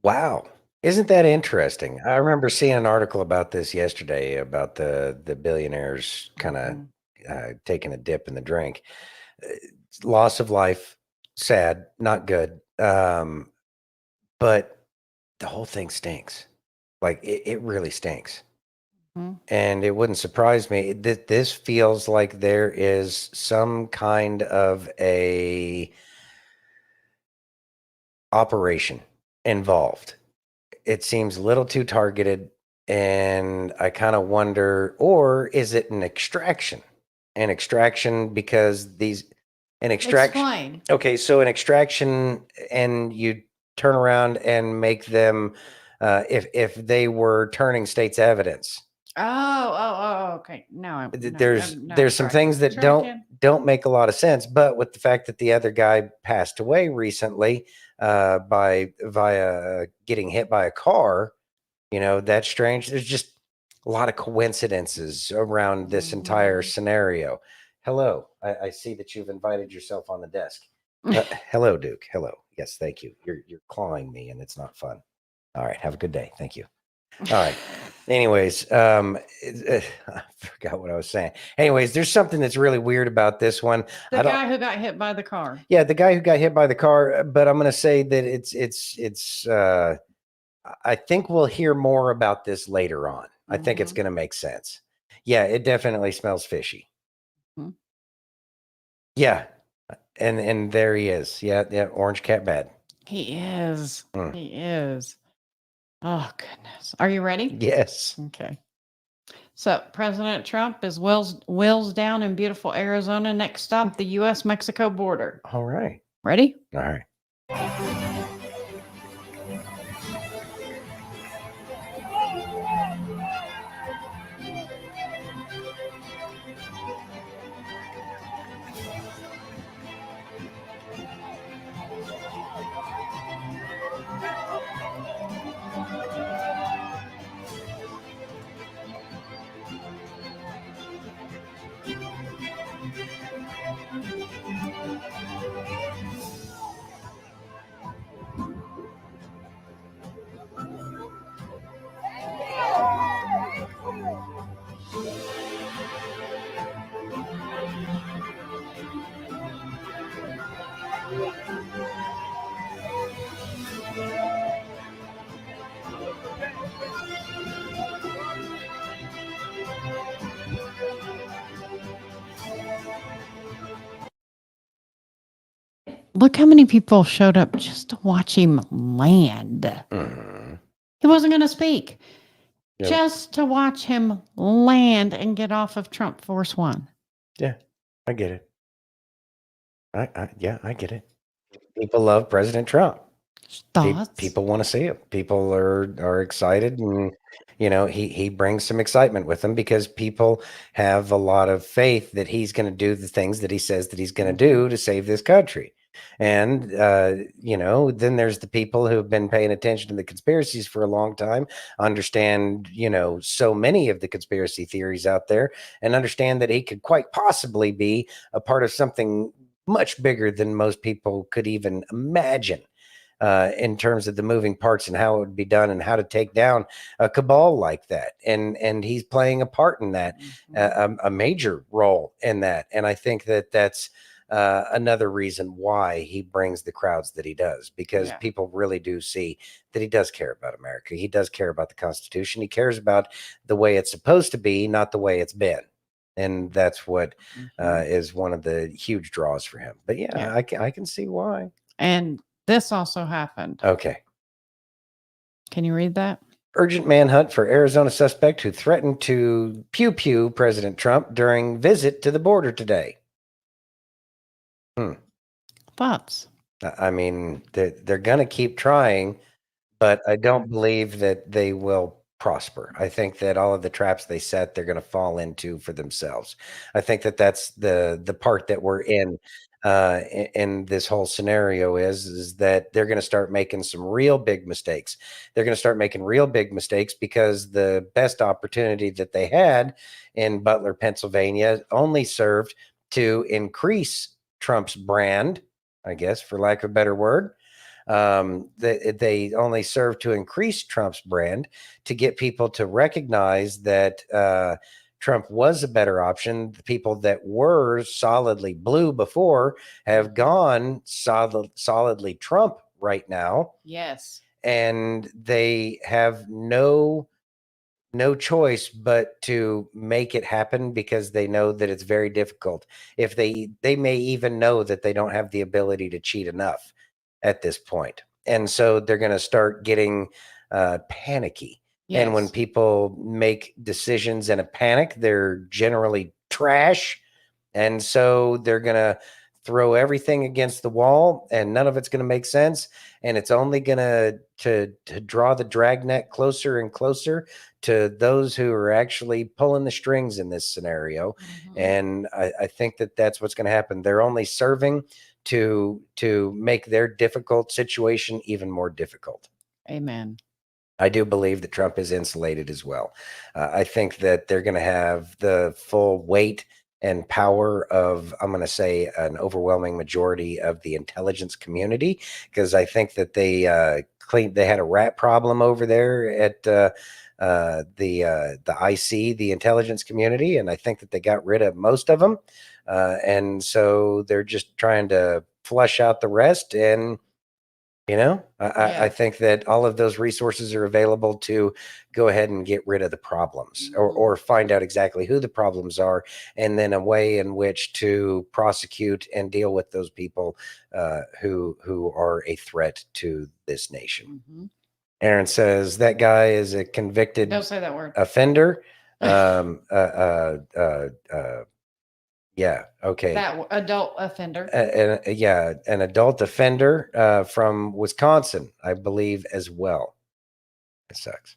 Wow. Isn't that interesting? I remember seeing an article about this yesterday, about the billionaires kind of taking a dip in the drink. Loss of life, sad, not good. But the whole thing stinks. Like it really stinks. And it wouldn't surprise me that this feels like there is some kind of a operation involved. It seems a little too targeted, and I kind of wonder, or is it an extraction? An extraction because an extraction. Explain. Okay, so an extraction, and you turn around and make them, if they were turning state's evidence. Okay. No, There's some things that don't make a lot of sense, but with the fact that the other guy passed away recently via getting hit by a car, that's strange. There's just a lot of coincidences around this entire scenario. Hello, I see that you've invited yourself on the desk. Hello, Duke. Hello. Yes, thank you. You're clawing me, and it's not fun. All right, have a good day. Thank you. All right. Anyways, I forgot what I was saying. Anyways, there's something that's really weird about this one. The guy who got hit by the car. Yeah, the guy who got hit by the car. But I'm going to say that it's. I think we'll hear more about this later on. I think it's going to make sense. Yeah, it definitely smells fishy. Yeah, and there he is. Yeah, Orange Cat Bad. He is. He is. Oh, goodness. Are you ready? Yes. Okay. So President Trump is wheels down in beautiful Arizona. Next stop, the U.S.-Mexico border. All right. Ready? All right. Look how many people showed up just to watch him land. He wasn't going to speak. Yep. Just to watch him land and get off of Trump Force One. Yeah, I get it. I get it. People love President Trump. Thoughts? People want to see it. People are excited, and he brings some excitement with him because people have a lot of faith that he's going to do the things that he says that he's going to do to save this country. And then there's the people who have been paying attention to the conspiracies for a long time, understand so many of the conspiracy theories out there, and understand that he could quite possibly be a part of something much bigger than most people could even imagine. In terms of the moving parts and how it would be done and how to take down a cabal like that. And he's playing a part in that, a major role in that. And I think that that's another reason why he brings the crowds that he does, because people really do see that he does care about America. He does care about the Constitution. He cares about the way it's supposed to be, not the way it's been. And that's what is one of the huge draws for him. But I can see why. And this also happened. Okay. Can you read that? Urgent manhunt for Arizona suspect who threatened to pew President Trump during visit to the border today. Thoughts? I mean, they're going to keep trying, but I don't believe that they will prosper. I think that all of the traps they set, they're going to fall into for themselves. I think that that's the part that we're in this whole scenario is that they're going to start making some real big mistakes. They're going to start making real big mistakes because the best opportunity that they had in Butler, Pennsylvania, only served to increase Trump's brand, I guess, for lack of a better word. They only serve to increase Trump's brand, to get people to recognize that Trump was a better option. The people that were solidly blue before have gone solidly Trump right now. Yes. And they have no choice but to make it happen, because they know that it's very difficult. If they may even know that they don't have the ability to cheat enough at this point. And so they're going to start getting panicky. Yes. And when people make decisions in a panic, they're generally trash. And so they're going to throw everything against the wall, and none of it's going to make sense. And it's only going to draw the dragnet closer and closer to those who are actually pulling the strings in this scenario. And I think that that's what's going to happen. They're only serving to make their difficult situation even more difficult. Amen. I do believe that Trump is insulated as well. I think that they're going to have the full weight and power of, I'm going to say, an overwhelming majority of the intelligence community, because I think that they had a rat problem over there at the IC, the intelligence community, and I think that they got rid of most of them, and so they're just trying to flush out the rest. And I think that all of those resources are available to go ahead and get rid of the problems, or find out exactly who the problems are, and then a way in which to prosecute and deal with those people who are a threat to this nation. Aaron says that guy is a convicted Don't say that word. offender. Yeah. Okay. That adult offender. An adult offender from Wisconsin, I believe, as well. It sucks.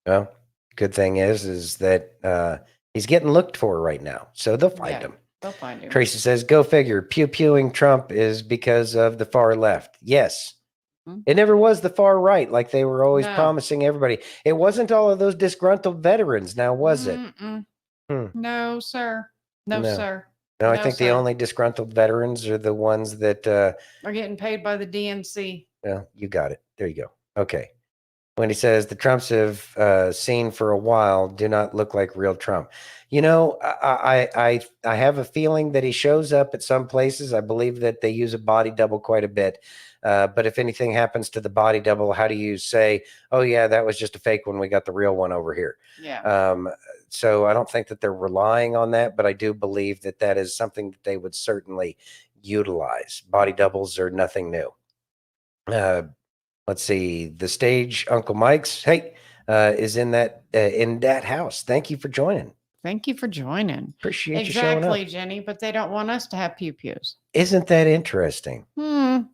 Well, good thing is that he's getting looked for right now, so they'll find him. They'll find him. Tracy says, "Go figure. Pew-pewing Trump is because of the far left." Yes. It never was the far right, like they were always promising everybody. It wasn't all of those disgruntled veterans, now was it? No, sir. No, sir. No, I think the only disgruntled veterans are the ones that are getting paid by the DNC. Well, you got it. There you go. Okay. When he says the Trumps have seen for a while do not look like real Trump. I have a feeling that he shows up at some places. I believe that they use a body double quite a bit. But if anything happens to the body double, how do you say, oh, yeah, that was just a fake one. We got the real one over here. Yeah. So I don't think that they're relying on that, but I do believe that that is something that they would certainly utilize. Body doubles are nothing new. Let's see. The stage, Uncle Mike's, is in that house. Thank you for joining. Thank you for joining. Appreciate you showing up. Exactly, Jenny, but they don't want us to have pew-pews. Isn't that interesting?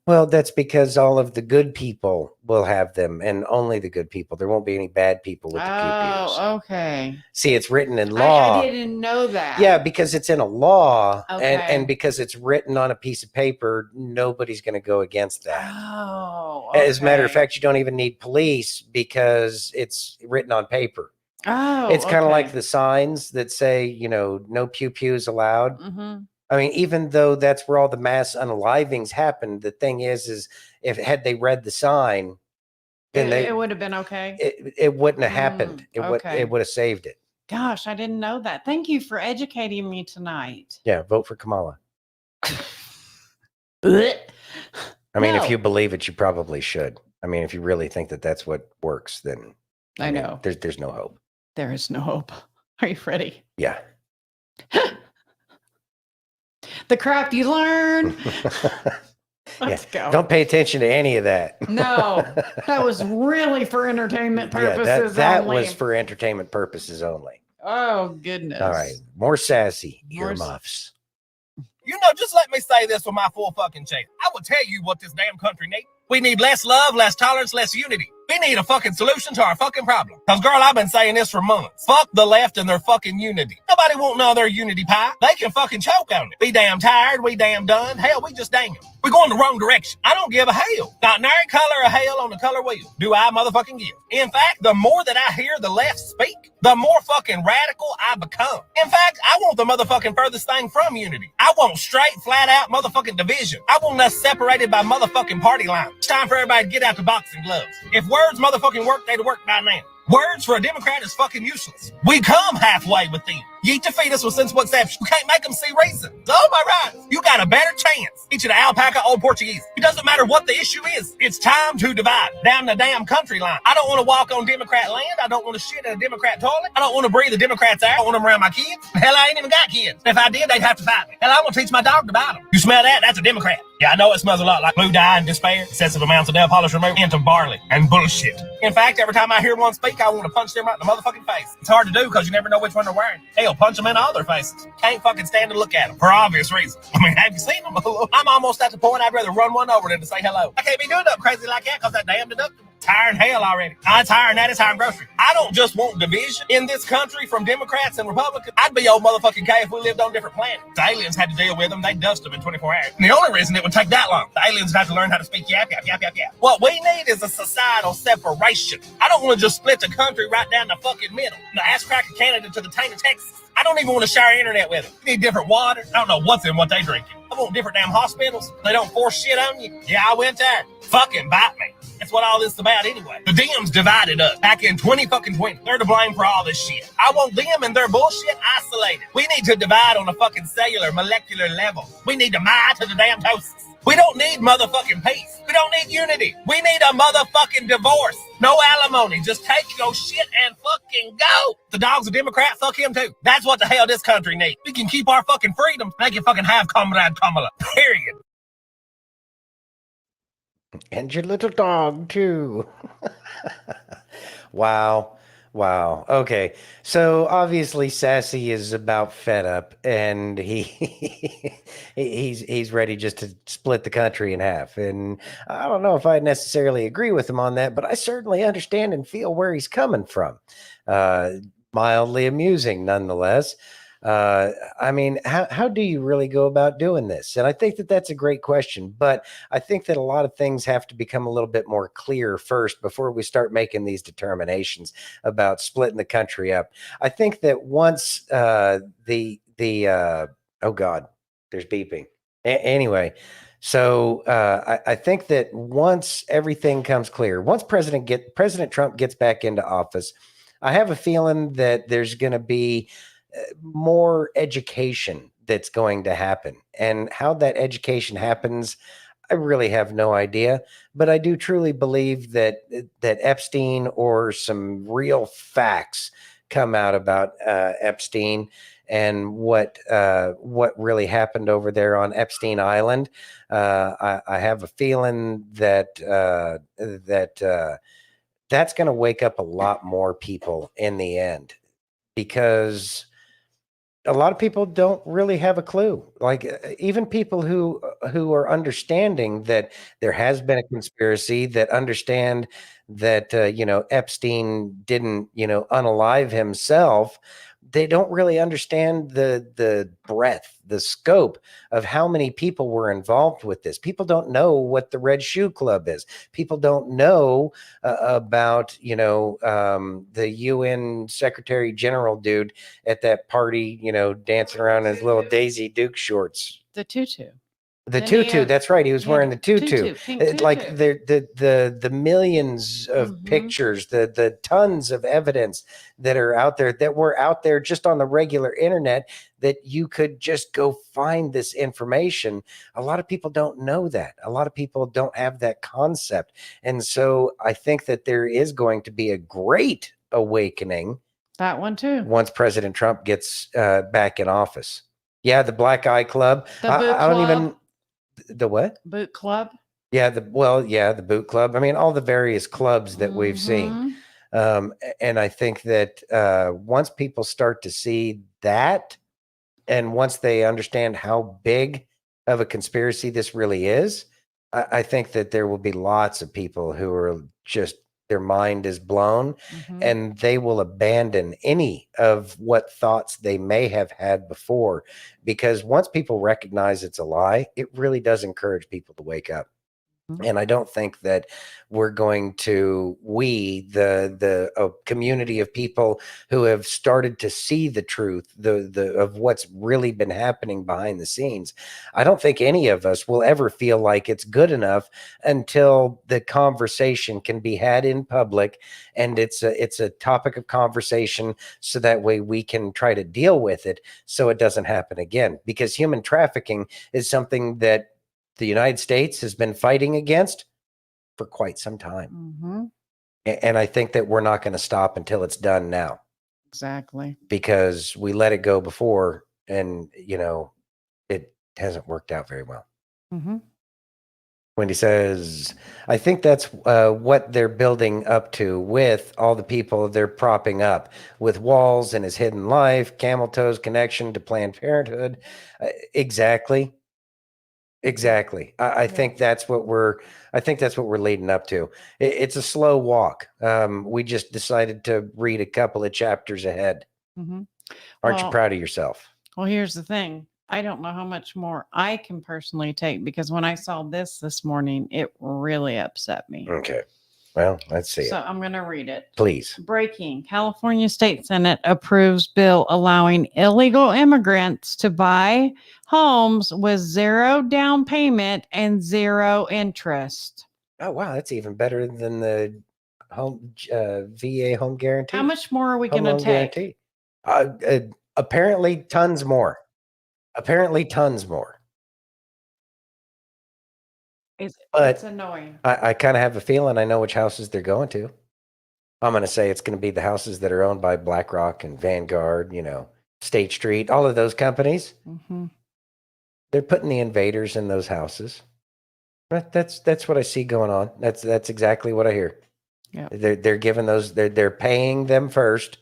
Well, that's because all of the good people will have them, and only the good people. There won't be any bad people with the pew-pews. Oh, okay. See, it's written in law. I didn't know that. Yeah, because it's in a law, Okay. and because it's written on a piece of paper, nobody's going to go against that. Oh, okay. As a matter of fact, you don't even need police because it's written on paper. Oh, it's kind of okay. like the signs that say, no pew-pews allowed. Mm-hmm. I mean, even though that's where all the mass unalivings happened, the thing is if had they read the sign, then it would have been okay. It wouldn't have happened. It okay. would have saved it. Gosh, I didn't know that. Thank you for educating me tonight. Yeah, vote for Kamala. I mean, if No. you believe it, you probably should. I mean, if you really think that that's what works, then I mean, know. there's no hope. There is no hope. Are you ready? Yeah. The crap you learn. Let's Yeah. go. Don't pay attention to any of that. No, that was really for entertainment purposes that only. was for entertainment purposes only. Oh, goodness. All right. More sassy More earmuffs. You know, just let me say this with my full fucking chest. I will tell you what this damn country needs. We need less love, less tolerance, less unity. We need a fucking solution to our fucking problem. Because, girl, I've been saying this for months. Fuck the left and their fucking unity. Nobody want none of their unity pie. They can fucking choke on it. We damn tired. We damn done. Hell, we just damn. We're going the wrong direction. I don't give a hell. Not nary color of hell on the color wheel. Do I motherfucking give? In fact, the more that I hear the left speak, the more fucking radical I become. In fact, I want the motherfucking furthest thing from unity. I want straight, flat out motherfucking division. I want us separated by motherfucking party lines. It's time for everybody to get out the boxing gloves. If words motherfucking work, they'd work by now. Words for a Democrat is fucking useless. We come halfway with them. You defeat us with sensible exception. You can't make them see reason. So, my rights, you got a better chance. Each of the alpaca, old Portuguese. It doesn't matter what the issue is. It's time to divide down the damn country line. I don't want to walk on Democrat land. I don't want to shit in a Democrat toilet. I don't want to breathe the Democrats' air. I don't want them around my kids. Hell, I ain't even got kids. If I did, they'd have to fight me. Hell, I want to teach my dog to bite them. You smell that? That's a Democrat. Yeah, I know it smells a lot like blue dye and despair, excessive amounts of nail polish remover, into barley and bullshit. In fact, every time I hear one speak, I want to punch them right in the motherfucking face. It's hard to do because you never know which one they're wearing. Hell, punch them in all their faces. Can't fucking stand to look at them for obvious reasons. I mean, have you seen them? I'm almost at the point I'd rather run one over than to say hello. I can't be doing nothing crazy like that because that damn deductible. Tired hell already. It's higher than that. It's higher than grocery. I don't just want division in this country from Democrats and Republicans. I'd be old motherfucking K if we lived on different planets. The aliens had to deal with them. They dust them in 24 hours. And the only reason it would take that long, the aliens have to learn how to speak yap, yap, yap, yap, yap. What we need is a societal separation. I don't want to just split the country right down the fucking middle. The ass cracker Canada to the taint of Texas. I don't even want to share internet with them. We need different water. I don't know what's in what they drinking. I want different damn hospitals. They don't force shit on you. Yeah, I went there. Fucking bite me. That's what all this is about anyway. The Dems divided us back in 2020. They're to blame for all this shit. I want them and their bullshit isolated. We need to divide on a fucking cellular, molecular level. We need to mine to the damn toasts. We don't need motherfucking peace. We don't need unity. We need a motherfucking divorce. No alimony. Just take your shit and fucking go. The dog's a Democrat. Fuck him too. That's what the hell this country needs. We can keep our fucking freedom. They can fucking have Comrade Kamala. Period. And your little dog too. Wow. Okay. So obviously Sassy is about fed up and he's ready just to split the country in half. And I don't know if I necessarily agree with him on that, but I certainly understand and feel where he's coming from. Mildly amusing nonetheless. I mean, how do you really go about doing this? And I think that that's a great question, but I think that a lot of things have to become a little bit more clear first before we start making these determinations about splitting the country up. I think that once oh God, there's beeping. Anyway, so I think that once everything comes clear, once President Trump gets back into office, I have a feeling that there's going to be more education that's going to happen, and how that education happens, I really have no idea, but I do truly believe that Epstein or some real facts come out about Epstein and what really happened over there on Epstein Island. I have a feeling that that's going to wake up a lot more people in the end, because a lot of people don't really have a clue. Like even people who are understanding that there has been a conspiracy, that understand that Epstein didn't unalive himself. They don't really understand the breadth, the scope of how many people were involved with this. People don't know what the Red Shoe Club is. People don't know about, the UN Secretary General dude at that party, dancing around in his little Daisy Duke shorts. The tutu. The Then he tutu, had- that's right. He was he had wearing a the tutu. tutu, pink Like tutu. the millions of pictures, the tons of evidence that are out there that were out there just on the regular internet that you could just go find this information. A lot of people don't know that. A lot of people don't have that concept. And so I think that there is going to be a great awakening. That one too. Once President Trump gets back in office. Yeah, the Black Eye Club. The boot I don't club. even the what? Boot club. Yeah, the boot club. I mean, all the various clubs that we've seen. And I think that once people start to see that, and once they understand how big of a conspiracy this really is, I think that there will be lots of people who are just their mind is blown, and they will abandon any of what thoughts they may have had before, because once people recognize it's a lie, it really does encourage people to wake up. And I don't think that we're going to, the community of people who have started to see the truth, of what's really been happening behind the scenes. I don't think any of us will ever feel like it's good enough until the conversation can be had in public, and it's a topic of conversation, so that way we can try to deal with it so it doesn't happen again. Because human trafficking is something that the United States has been fighting against for quite some time. And I think that we're not going to stop until it's done now. Exactly. Because we let it go before, and, it hasn't worked out very well. Wendy says, I think that's what they're building up to with all the people they're propping up with Walls and his hidden life, Camel Toe's connection to Planned Parenthood. Exactly. I think that's what we're leading up to. It's a slow walk. We just decided to read a couple of chapters ahead. Aren't you proud of yourself? Well, here's the thing. I don't know how much more I can personally take, because when I saw this morning, it really upset me. Okay. Well, let's see. So I'm going to read it. Please. Breaking. California State Senate approves bill allowing illegal immigrants to buy homes with 0 down payment and 0 interest. Oh, wow. That's even better than the home VA home guarantee. How much more are we Home going loan to take? guarantee. Apparently tons more. It's annoying. I kind of have a feeling I know which houses they're going to. I'm going to say it's going to be the houses that are owned by BlackRock and Vanguard, State Street, all of those companies. They're putting the invaders in those houses. That's what I see going on. That's exactly what I hear. Yeah. They're giving those, they're paying them first.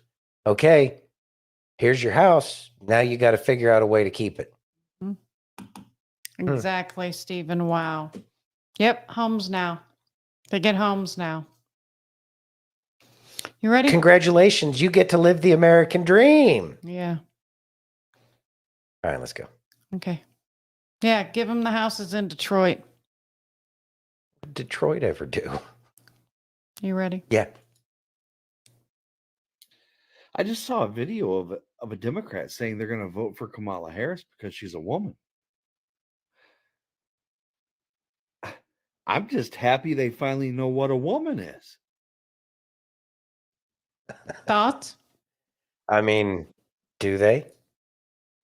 Okay, here's your house. Now you got to figure out a way to keep it. Exactly, Stephen. Wow. Yep, homes now. They get homes now. You ready? Congratulations, you get to live the American dream. Yeah. All right, let's go. Okay. Yeah, give them the houses in Detroit. What did Detroit ever do? You ready? Yeah. I just saw a video of a Democrat saying they're going to vote for Kamala Harris because she's a woman. I'm just happy they finally know what a woman is. Thoughts? I mean, do they?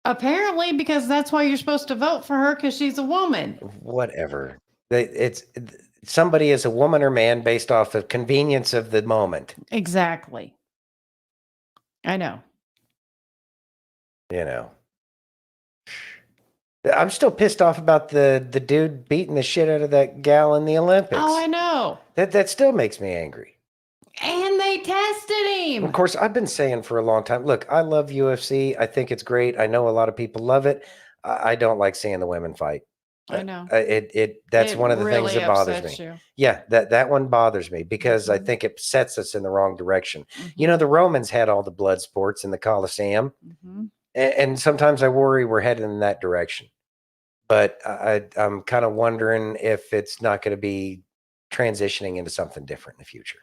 Apparently, because that's why you're supposed to vote for her, because she's a woman. Whatever. It's somebody is a woman or man based off of convenience of the moment. Exactly. I know. I'm still pissed off about the dude beating the shit out of that gal in the Olympics. Oh, I know. That still makes me angry. And they tested him. Of course, I've been saying for a long time, look, I love UFC. I think it's great. I know a lot of people love it. I don't like seeing the women fight. I know. That's one of the things that bothers me. You. Yeah, that one bothers me because I think it sets us in the wrong direction. The Romans had all the blood sports in the Colosseum. And sometimes I worry we're heading in that direction. But I'm kind of wondering if it's not going to be transitioning into something different in the future.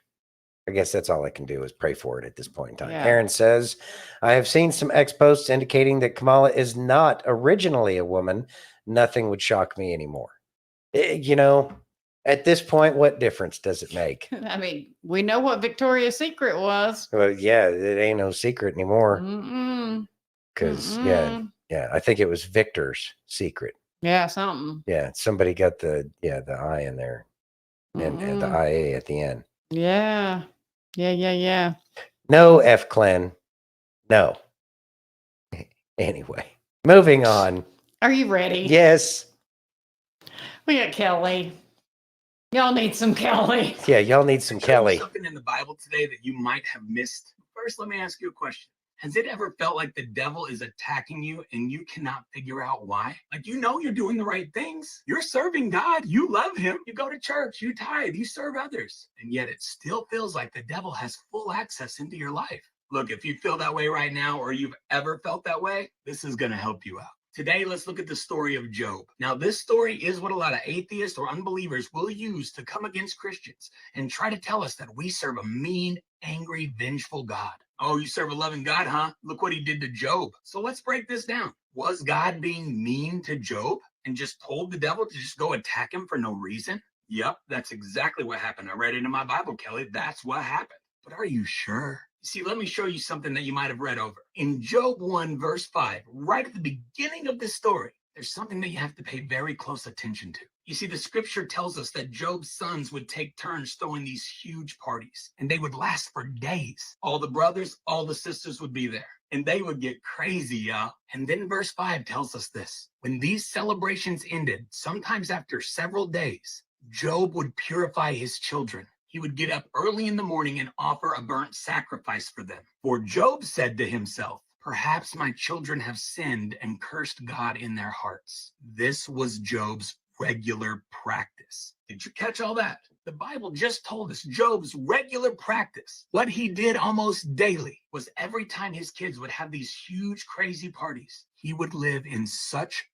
I guess that's all I can do is pray for it at this point in time. Yeah. Aaron says, I have seen some ex posts indicating that Kamala is not originally a woman, nothing would shock me anymore. You know, at this point, what difference does it make? I mean, we know what Victoria's Secret was. Well, yeah, it ain't no secret anymore. Mm-mm. Because Mm-mm. yeah, I think it was Victor's secret. Yeah, something. Yeah, somebody got the I in there, and the IA at the end. Yeah. Yeah. No, F Clan. No. Anyway, moving on. Are you ready? Yes. We got Kelly. Y'all need some Kelly. Yeah, y'all need some Kelly. Something in the Bible today that you might have missed. First, let me ask you a question. Has it ever felt like the devil is attacking you and you cannot figure out why? Like, you know, you're doing the right things. You're serving God. You love him. You go to church. You tithe. You serve others. And yet it still feels like the devil has full access into your life. Look, if you feel that way right now, or you've ever felt that way, this is going to help you out. Today, let's look at the story of Job. Now, this story is what a lot of atheists or unbelievers will use to come against Christians and try to tell us that we serve a mean, angry, vengeful God. Oh, you serve a loving God, huh? Look what he did to Job. So let's break this down. Was God being mean to Job and just told the devil to just go attack him for no reason? Yep, that's exactly what happened. I read it in my Bible, Kelly. That's what happened. But are you sure? See, let me show you something that you might have read over. In Job 1, verse 5, right at the beginning of this story, there's something that you have to pay very close attention to. You see, the scripture tells us that Job's sons would take turns throwing these huge parties, and they would last for days. All the brothers, all the sisters would be there, and they would get crazy, y'all. And then verse 5 tells us this. When these celebrations ended, sometimes after several days, Job would purify his children. He would get up early in the morning and offer a burnt sacrifice for them. For Job said to himself, perhaps my children have sinned and cursed God in their hearts. This was Job's regular practice. Did you catch all that? The Bible just told us Job's regular practice. What he did almost daily was every time his kids would have these huge, crazy parties, he would live in such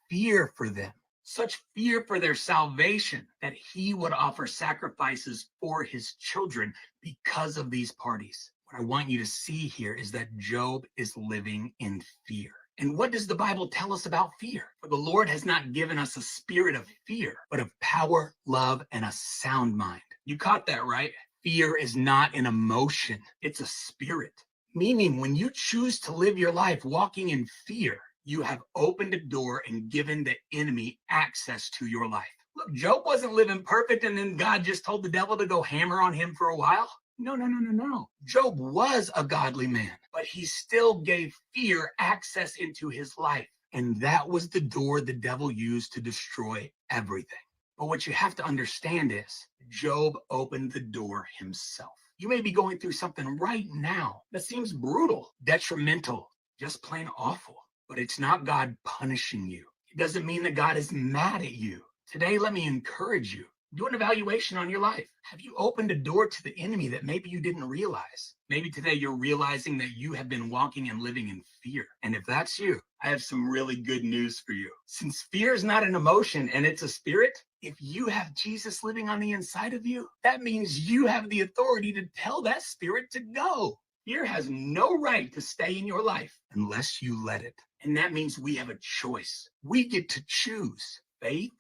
fear for them, such fear for their salvation, that he would offer sacrifices for his children because of these parties. What I want you to see here is that Job is living in fear. And what does the Bible tell us about fear? For the Lord has not given us a spirit of fear, but of power, love, and a sound mind. You caught that, right? Fear is not an emotion, it's a spirit. Meaning, when you choose to live your life walking in fear, you have opened a door and given the enemy access to your life. Look, Job wasn't living perfect and then God just told the devil to go hammer on him for a while. No. Job was a godly man, but he still gave fear access into his life. And that was the door the devil used to destroy everything. But what you have to understand is Job opened the door himself. You may be going through something right now that seems brutal, detrimental, just plain awful. But it's not God punishing you. It doesn't mean that God is mad at you. Today, let me encourage you. Do an evaluation on your life. Have you opened a door to the enemy that maybe you didn't realize? Maybe today you're realizing that you have been walking and living in fear. And if that's you, I have some really good news for you. Since fear is not an emotion and it's a spirit, if you have Jesus living on the inside of you, that means you have the authority to tell that spirit to go. Fear has no right to stay in your life unless you let it. And that means we have a choice. We get to choose faith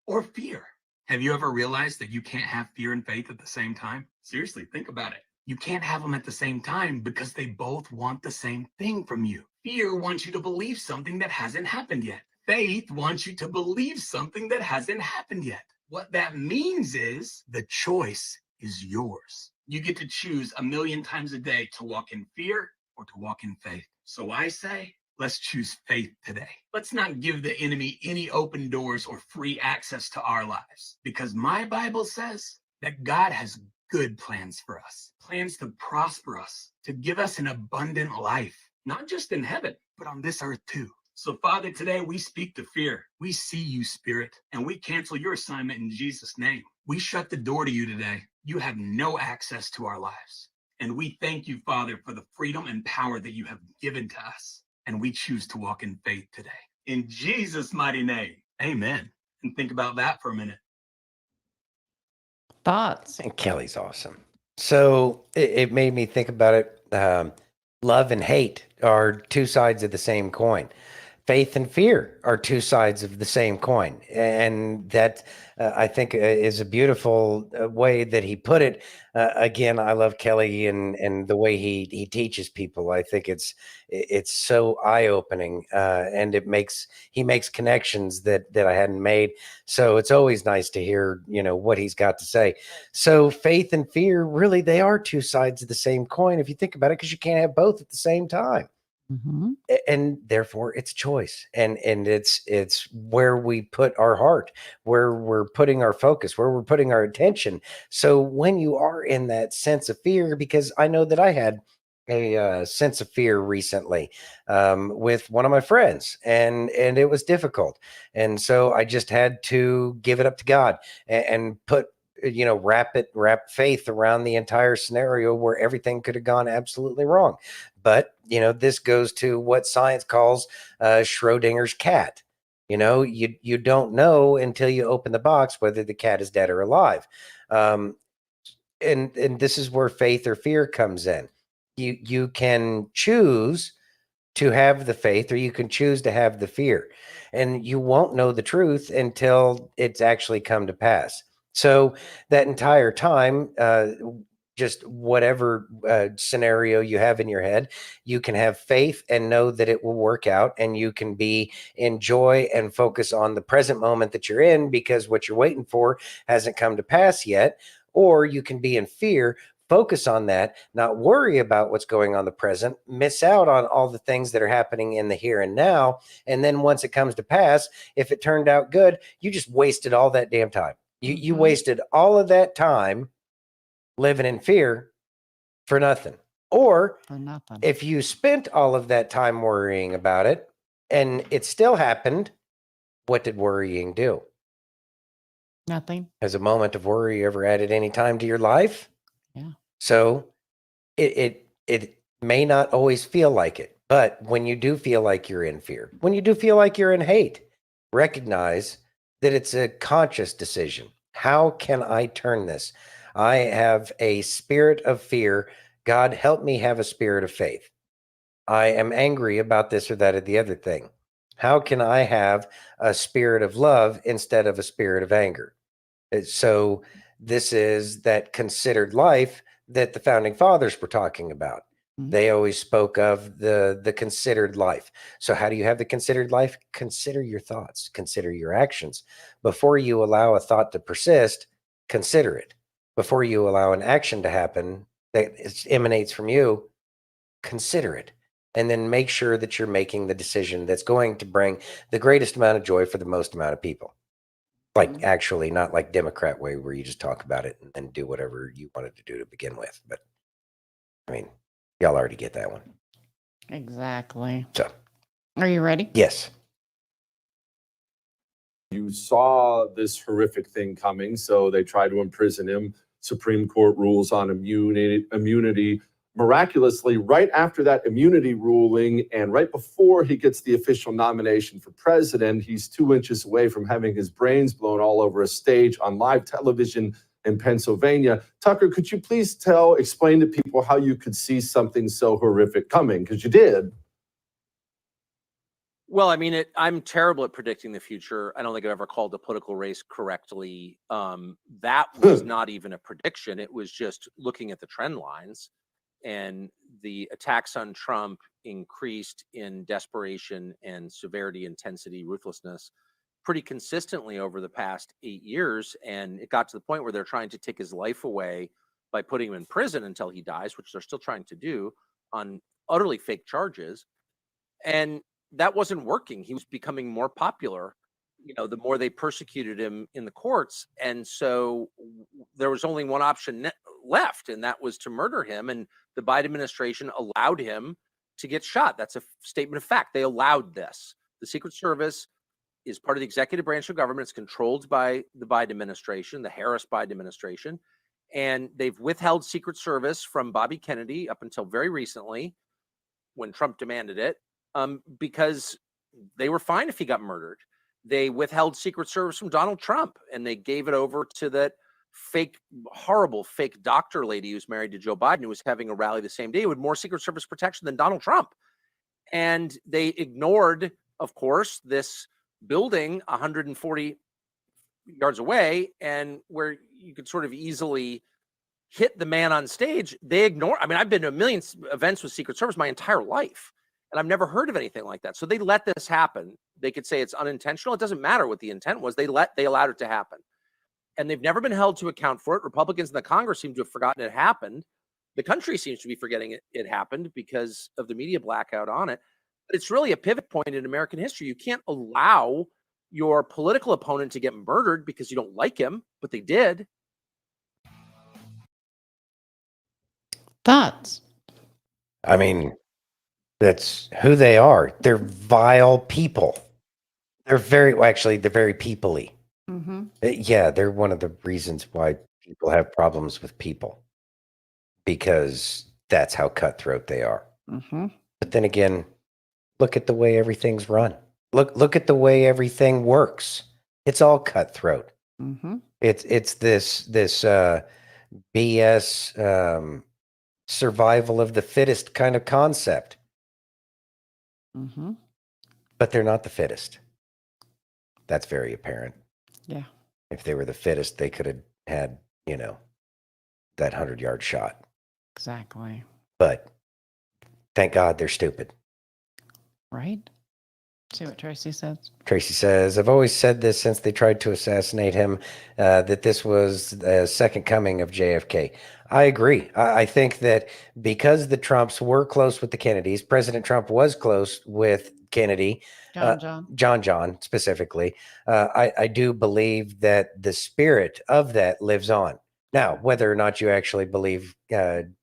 or fear. Have you ever realized that you can't have fear and faith at the same time? Seriously, think about it. You can't have them at the same time because they both want the same thing from you. Fear wants you to believe something that hasn't happened yet. Faith wants you to believe something that hasn't happened yet. What that means is the choice is yours. You get to choose 1,000,000 times a day to walk in fear or to walk in faith. So I say, let's choose faith today. Let's not give the enemy any open doors or free access to our lives, because my Bible says that God has good plans for us, plans to prosper us, to give us an abundant life, not just in heaven, but on this earth too. So Father, today we speak to fear. We see you, Spirit, and we cancel your assignment in Jesus' name. We shut the door to you today. You have no access to our lives. And we thank you, Father, for the freedom and power that you have given to us. And we choose to walk in faith today. In Jesus' mighty name, amen. And think about that for a minute. Thoughts? And Kelly's awesome. So it made me think about it. Love and hate are two sides of the same coin. faith and fear are two sides of the same coin. And that, I think, is a beautiful way that he put it. Again, I love Kelly and the way he teaches people. I think it's so eye-opening, and he makes connections that I hadn't made. So it's always nice to hear, what he's got to say. So faith and fear, really, they are two sides of the same coin if you think about it, because you can't have both at the same time. And therefore it's choice, and it's where we put our heart, where we're putting our focus, where we're putting our attention. So when you are in that sense of fear, because I know that I had a sense of fear recently with one of my friends, and it was difficult, and so I just had to give it up to God and put wrap faith around the entire scenario where everything could have gone absolutely wrong. But this goes to what science calls Schrodinger's cat. You don't know until you open the box whether the cat is dead or alive. And this is where faith or fear comes in. You can choose to have the faith, or you can choose to have the fear, and you won't know the truth until it's actually come to pass. So that entire time, just whatever scenario you have in your head, you can have faith and know that it will work out, and you can be in joy and focus on the present moment that you're in, because what you're waiting for hasn't come to pass yet. Or you can be in fear, focus on that, not worry about what's going on the present, miss out on all the things that are happening in the here and now. And then once it comes to pass, if it turned out good, you just wasted all that damn time. You wasted all of that time living in fear for nothing. Or if you spent all of that time worrying about it and it still happened, what did worrying do? Nothing. Has a moment of worry ever added any time to your life? Yeah. So it may not always feel like it, but when you do feel like you're in fear, when you do feel like you're in hate, recognize that it's a conscious decision. How can I turn this? I have a spirit of fear. God, help me have a spirit of faith. I am angry about this or that or the other thing. How can I have a spirit of love instead of a spirit of anger? So this is that considered life that the founding fathers were talking about. They always spoke of the considered life. So how do you have the considered life? Consider your thoughts, consider your actions. Before you allow a thought to persist, consider it. Before you allow an action to happen that emanates from you, consider it. And then make sure that you're making the decision that's going to bring the greatest amount of joy for the most amount of people. Like, actually, not like Democrat way where you just talk about it and then do whatever you wanted to do to begin with. But I mean, y'all already get that one. Exactly. So, are you ready? Yes. You saw this horrific thing coming, so they tried to imprison him. Supreme Court rules on immunity. Miraculously, right after that immunity ruling and right before he gets the official nomination for president, he's 2 inches away from having his brains blown all over a stage on live television in Pennsylvania. Tucker, could you please explain to people how you could see something so horrific coming? Because you did. Well, I mean, I'm terrible at predicting the future. I don't think I've ever called a political race correctly. That was not even a prediction. It was just looking at the trend lines. And the attacks on Trump increased in desperation and severity, intensity, ruthlessness pretty consistently over the past 8 years. And it got to the point where they're trying to take his life away by putting him in prison until he dies, which they're still trying to do on utterly fake charges. And that wasn't working. He was becoming more popular, the more they persecuted him in the courts. And so there was only one option left, and that was to murder him. And the Biden administration allowed him to get shot. That's a statement of fact. They allowed this. The Secret Service is part of the executive branch of government. It's controlled by the Biden administration, the Harris Biden administration. And they've withheld Secret Service from Bobby Kennedy up until very recently when Trump demanded it, because they were fine if he got murdered. They withheld Secret Service from Donald Trump, and they gave it over to that horrible fake doctor lady who's married to Joe Biden, who was having a rally the same day with more Secret Service protection than Donald Trump. And they ignored of course, this building 140 yards away, and where you could sort of easily hit the man on stage, they ignore. I mean, I've been to a million events with Secret Service my entire life, and I've never heard of anything like that. So they let this happen. They could say it's unintentional. It doesn't matter what the intent was. They allowed it to happen. And they've never been held to account for it. Republicans in the Congress seem to have forgotten it happened. The country seems to be forgetting it happened because of the media blackout on it. But it's really a pivot point in American history. You can't allow your political opponent to get murdered because you don't like him, but they did. Thoughts? I mean, that's who they are. They're vile people. They're they're very people-y. Mm-hmm. Yeah, they're one of the reasons why people have problems with people, because that's how cutthroat they are. Mm-hmm. But then again, look at the way everything's run. Look at the way everything works. It's all cutthroat. Mm-hmm. It's this BS survival of the fittest kind of concept. Mm-hmm. But they're not the fittest. That's very apparent. Yeah. If they were the fittest, they could have had, that 100-yard shot. Exactly. But thank God they're stupid. Right? See what Tracy says. Tracy says, I've always said this since they tried to assassinate him, that this was the second coming of JFK. I agree. I think that because the Trumps were close with the Kennedys, President Trump was close with Kennedy, John specifically. I do believe that the spirit of that lives on. Now, whether or not you actually believe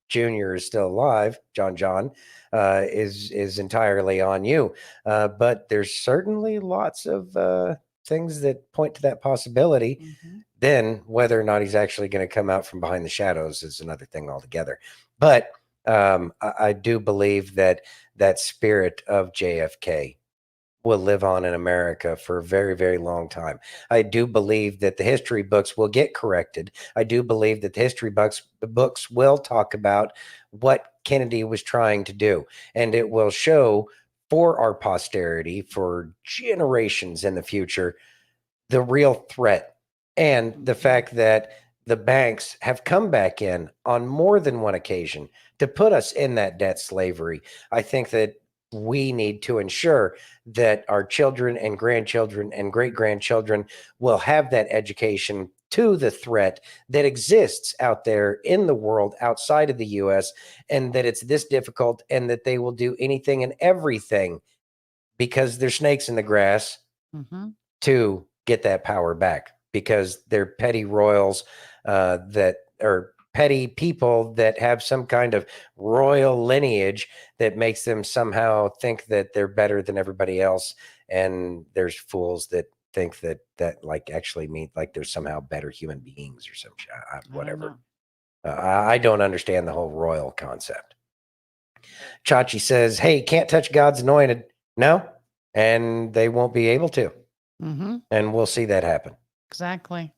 Junior is still alive, John, is entirely on you. But there's certainly lots of things that point to that possibility. Mm-hmm. Then whether or not he's actually going to come out from behind the shadows is another thing altogether. But I do believe that that spirit of JFK will live on in America for a very, very long time. I do believe that the history books will get corrected. I do believe that the history books will talk about what Kennedy was trying to do, and it will show for our posterity, for generations in the future, the real threat and the fact that the banks have come back in on more than one occasion to put us in that debt slavery. I think that we need to ensure that our children and grandchildren and great-grandchildren will have that education to the threat that exists out there in the world outside of the U.S., and that it's this difficult, and that they will do anything and everything because they're snakes in the grass to get that power back, because they're petty royals that are petty people that have some kind of royal lineage that makes them somehow think that they're better than everybody else. And there's fools that think that like actually mean like they're somehow better human beings or some whatever. I don't understand the whole royal concept. Chachi says, hey, can't touch God's anointed. No, and they won't be able to. Mm-hmm. And we'll see that happen. Exactly.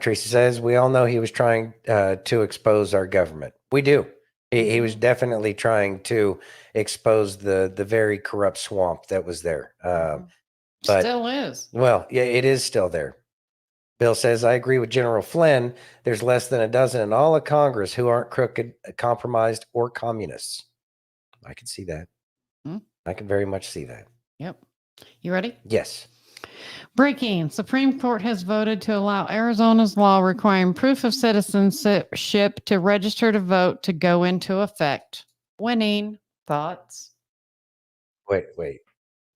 Tracy says, we all know he was trying to expose our government. We do. He was definitely trying to expose the very corrupt swamp that was there. But still is. Well, yeah, it is still there. Bill says, I agree with General Flynn. There's less than a dozen in all of Congress who aren't crooked, compromised, or communists. I can see that. I can very much see that. Yep. You ready? Yes. Breaking. Supreme Court has voted to allow Arizona's law requiring proof of citizenship to register to vote to go into effect. Winning. Thoughts? Wait.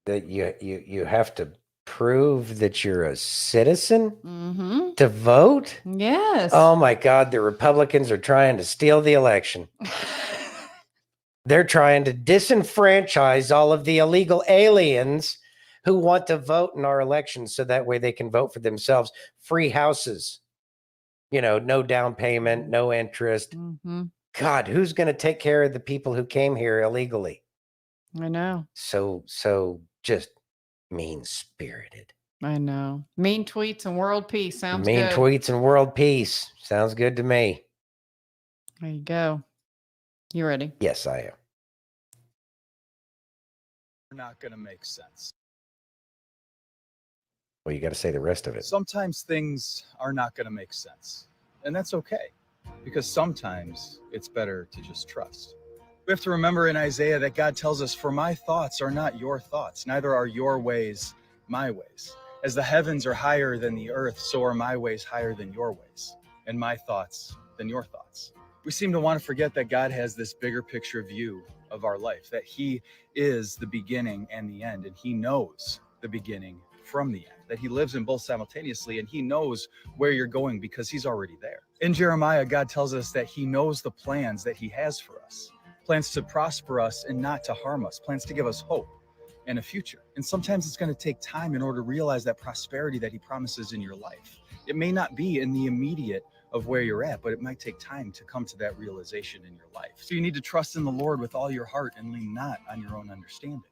That you have to prove that you're a citizen to vote? Yes. Oh my God, the Republicans are trying to steal the election. They're trying to disenfranchise all of the illegal aliens who want to vote in our elections, so that way they can vote for themselves. Free houses, no down payment, no interest. God, who's going to take care of the people who came here illegally? I know. So just mean-spirited. I know. Mean tweets and world peace sounds mean good. Tweets and world peace. Sounds good to me. There you go. You ready? Yes, I am. Not going to make sense. Well, you got to say the rest of it. Sometimes things are not going to make sense, and that's okay, because sometimes it's better to just trust. We have to remember in Isaiah that God tells us, "For my thoughts are not your thoughts, neither are your ways my ways. As the heavens are higher than the earth, so are my ways higher than your ways, and my thoughts than your thoughts." We seem to want to forget that God has this bigger picture view of our life, that he is the beginning and the end, and he knows the beginning from the end, that he lives in both simultaneously, and he knows where you're going because he's already there. In Jeremiah, God tells us that he knows the plans that he has for us, plans to prosper us and not to harm us, plans to give us hope and a future. And sometimes it's going to take time in order to realize that prosperity that he promises in your life. It may not be in the immediate of where you're at, but it might take time to come to that realization in your life. So you need to trust in the Lord with all your heart and lean not on your own understanding.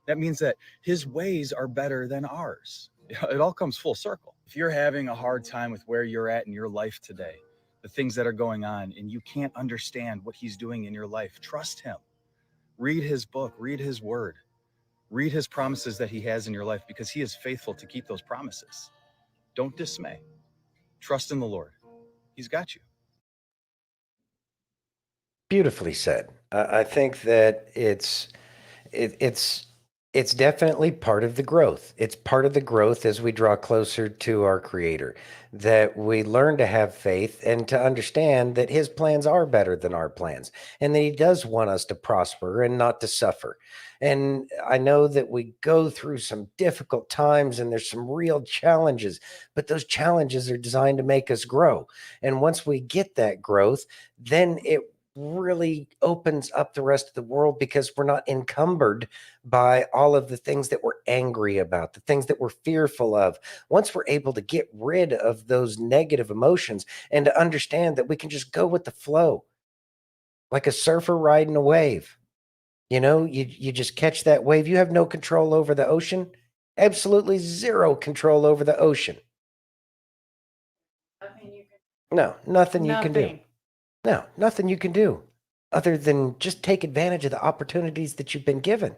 That means that his ways are better than ours. It all comes full circle. If you're having a hard time with where you're at in your life today, the things that are going on, and you can't understand what he's doing in your life, trust him. Read his book, read his word, read his promises that he has in your life, because he is faithful to keep those promises. Don't dismay. Trust in the Lord. He's got you. Beautifully said. I think that it's definitely part of the growth. It's part of the growth as we draw closer to our Creator, that we learn to have faith and to understand that his plans are better than our plans, and that he does want us to prosper and not to suffer. And I know that we go through some difficult times and there's some real challenges, but those challenges are designed to make us grow. And once we get that growth, then it really opens up the rest of the world, because we're not encumbered by all of the things that we're angry about, the things that we're fearful of. Once we're able to get rid of those negative emotions and to understand that we can just go with the flow, like a surfer riding a wave. You know, you just catch that wave. You have no control over the ocean, absolutely zero control over the ocean. No, nothing you can do. No, nothing you can do other than just take advantage of the opportunities that you've been given,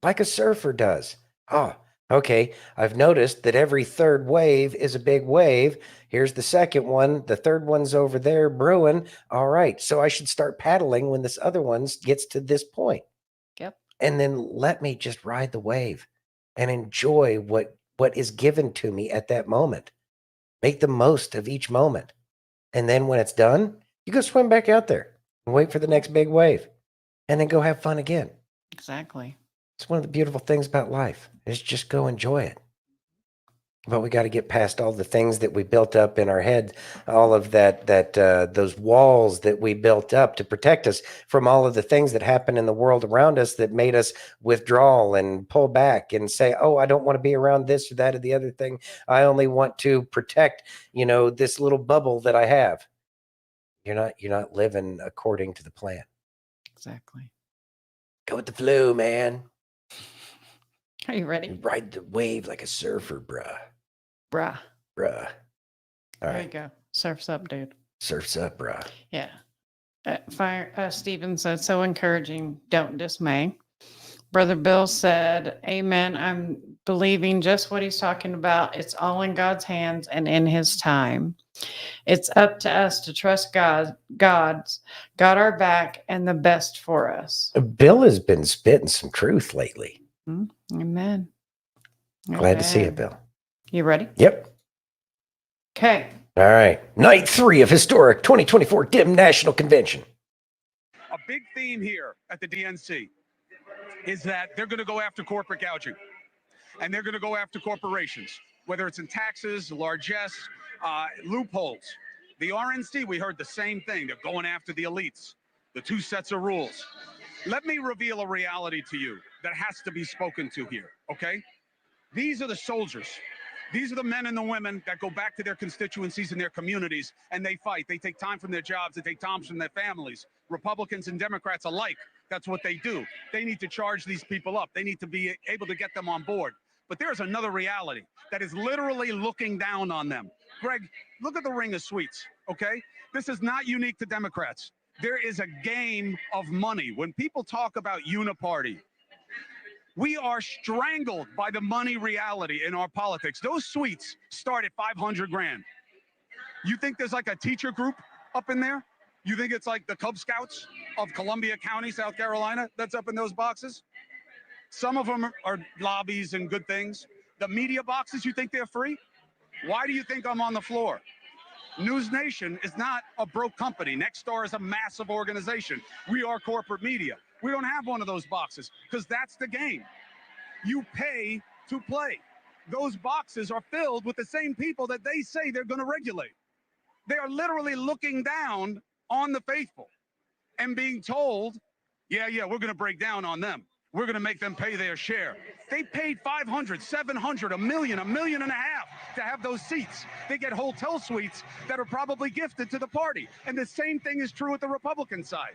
like a surfer does. Oh, okay. I've noticed that every third wave is a big wave. Here's the second one. The third one's over there brewing. All right. So I should start paddling when this other one gets to this point. Yep. And then let me just ride the wave and enjoy what is given to me at that moment. Make the most of each moment. And then when it's done, you go swim back out there and wait for the next big wave, and then go have fun again. Exactly. It's one of the beautiful things about life, is just go enjoy it. But we got to get past all the things that we built up in our head, all of those walls that we built up to protect us from all of the things that happen in the world around us that made us withdraw and pull back and say, oh, I don't want to be around this or that or the other thing. I only want to protect, this little bubble that I have. You're not living according to the plan. Exactly. Go with the flow, man. Are you ready? Ride the wave like a surfer, bruh. Bruh. All There right. you go. Surf's up, dude. Surf's up, bruh. Yeah. Stephen said, so encouraging. Don't dismay. Brother Bill said, amen. I'm believing just what he's talking about. It's all in God's hands and in his time. It's up to us to trust God. God's got our back and the best for us. Bill has been spitting some truth lately. Amen. Glad to see you, Bill. You ready? Yep. Okay. All right. Night 3 of historic 2024 DIM National Convention. A big theme here at the DNC is that they're going to go after corporate gouging, and they're going to go after corporations, whether it's in taxes, largesse, loopholes. The RNC, we heard the same thing. They're going after the elites, the two sets of rules. Let me reveal a reality to you that has to be spoken to here, okay? These are the soldiers. These are the men and the women that go back to their constituencies and their communities, and they fight. They take time from their jobs. They take time from their families. Republicans and Democrats alike, that's what they do. They need to charge these people up. They need to be able to get them on board. But there's another reality that is literally looking down on them. Greg, look at the ring of sweets, okay? This is not unique to Democrats. There is a game of money. When people talk about uniparty, We are strangled by the money reality in our politics. Those suites start at 500 grand. You think there's like a teacher group up in there? You think it's like the Cub Scouts of Columbia County, South Carolina, that's up in those boxes? Some of them are lobbies and good things. The media boxes, you think they're free? Why do you think I'm on the floor? News Nation is not a broke company. Nexstar is a massive organization. We are corporate media. We don't have one of those boxes because that's the game. You pay to play. Those boxes are filled with the same people that they say they're going to regulate. They are literally looking down on the faithful and being told, yeah, we're going to break down on them. We're going to make them pay their share. They paid 500, 700, $1 million, $1.5 million to have those seats. They get hotel suites that are probably gifted to the party. And the same thing is true with the Republican side.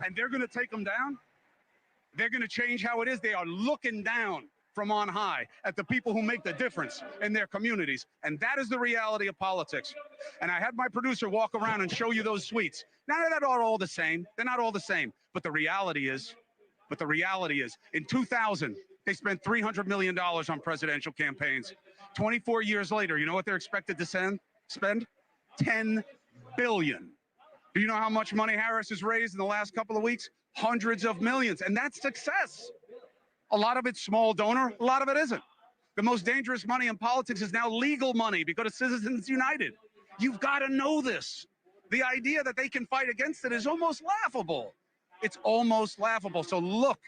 And they're going to take them down. They're going to change how it is. They are looking down from on high at the people who make the difference in their communities. And that is the reality of politics. And I had my producer walk around and show you those suites. Now, they're not all the same. They're not all the same. But the reality is, in 2000, they spent $300 million on presidential campaigns. 24 years later, you know what they're expected to spend? $10 billion. Do you know how much money Harris has raised in the last couple of weeks? Hundreds of millions. And that's success. A lot of it's small donor, a lot of it isn't. The most dangerous money in politics is now legal money because of Citizens United. You've got to know this. The idea that they can fight against it is almost laughable. It's almost laughable. So look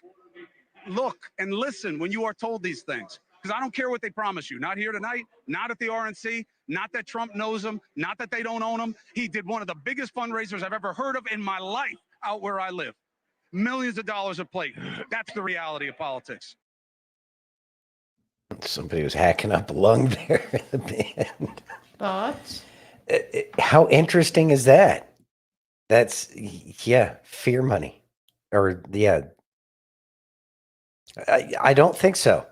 and listen when you are told these things. Because I don't care what they promise you. Not here tonight, not at the RNC, not that Trump knows them, not that they don't own them. He did one of the biggest fundraisers I've ever heard of in my life out where I live. Millions of dollars a plate. That's the reality of politics. Somebody was hacking up a lung there at the end. Thoughts? How interesting is that? That's, fear money. Or, I don't think so.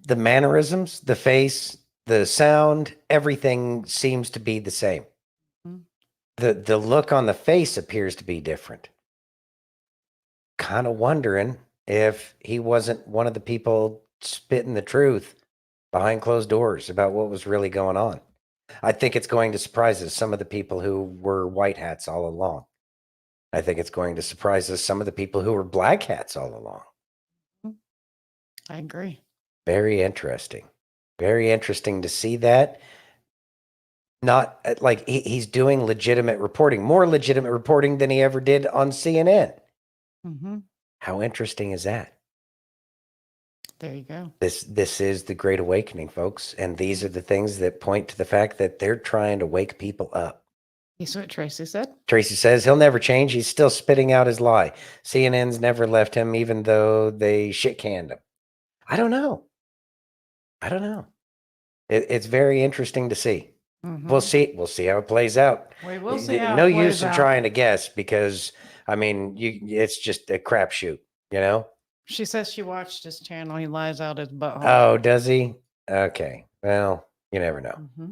The mannerisms, the face, the sound, everything seems to be the same. The look on the face appears to be different. Kind of wondering if he wasn't one of the people spitting the truth behind closed doors about what was really going on. I think it's going to surprise us, some of the people who were white hats all along. I think it's going to surprise us, some of the people who were black hats all along. I agree. Very interesting. Very interesting to see that. Not like he's doing legitimate reporting, more legitimate reporting than he ever did on CNN. Mm-hmm. How interesting is that? There you go. This is the Great Awakening, folks. And these are the things that point to the fact that they're trying to wake people up. You see what Tracy said? Tracy says he'll never change. He's still spitting out his lie. CNN's never left him, even though they shit-canned him. I don't know. It's very interesting to see. Mm-hmm. We'll see how it plays out. We will see how no it plays use in out. trying to guess because it's just a crapshoot, you know. She says she watched his channel. He lies out his butthole. Oh, does he? Okay. Well, you never know. Mm-hmm.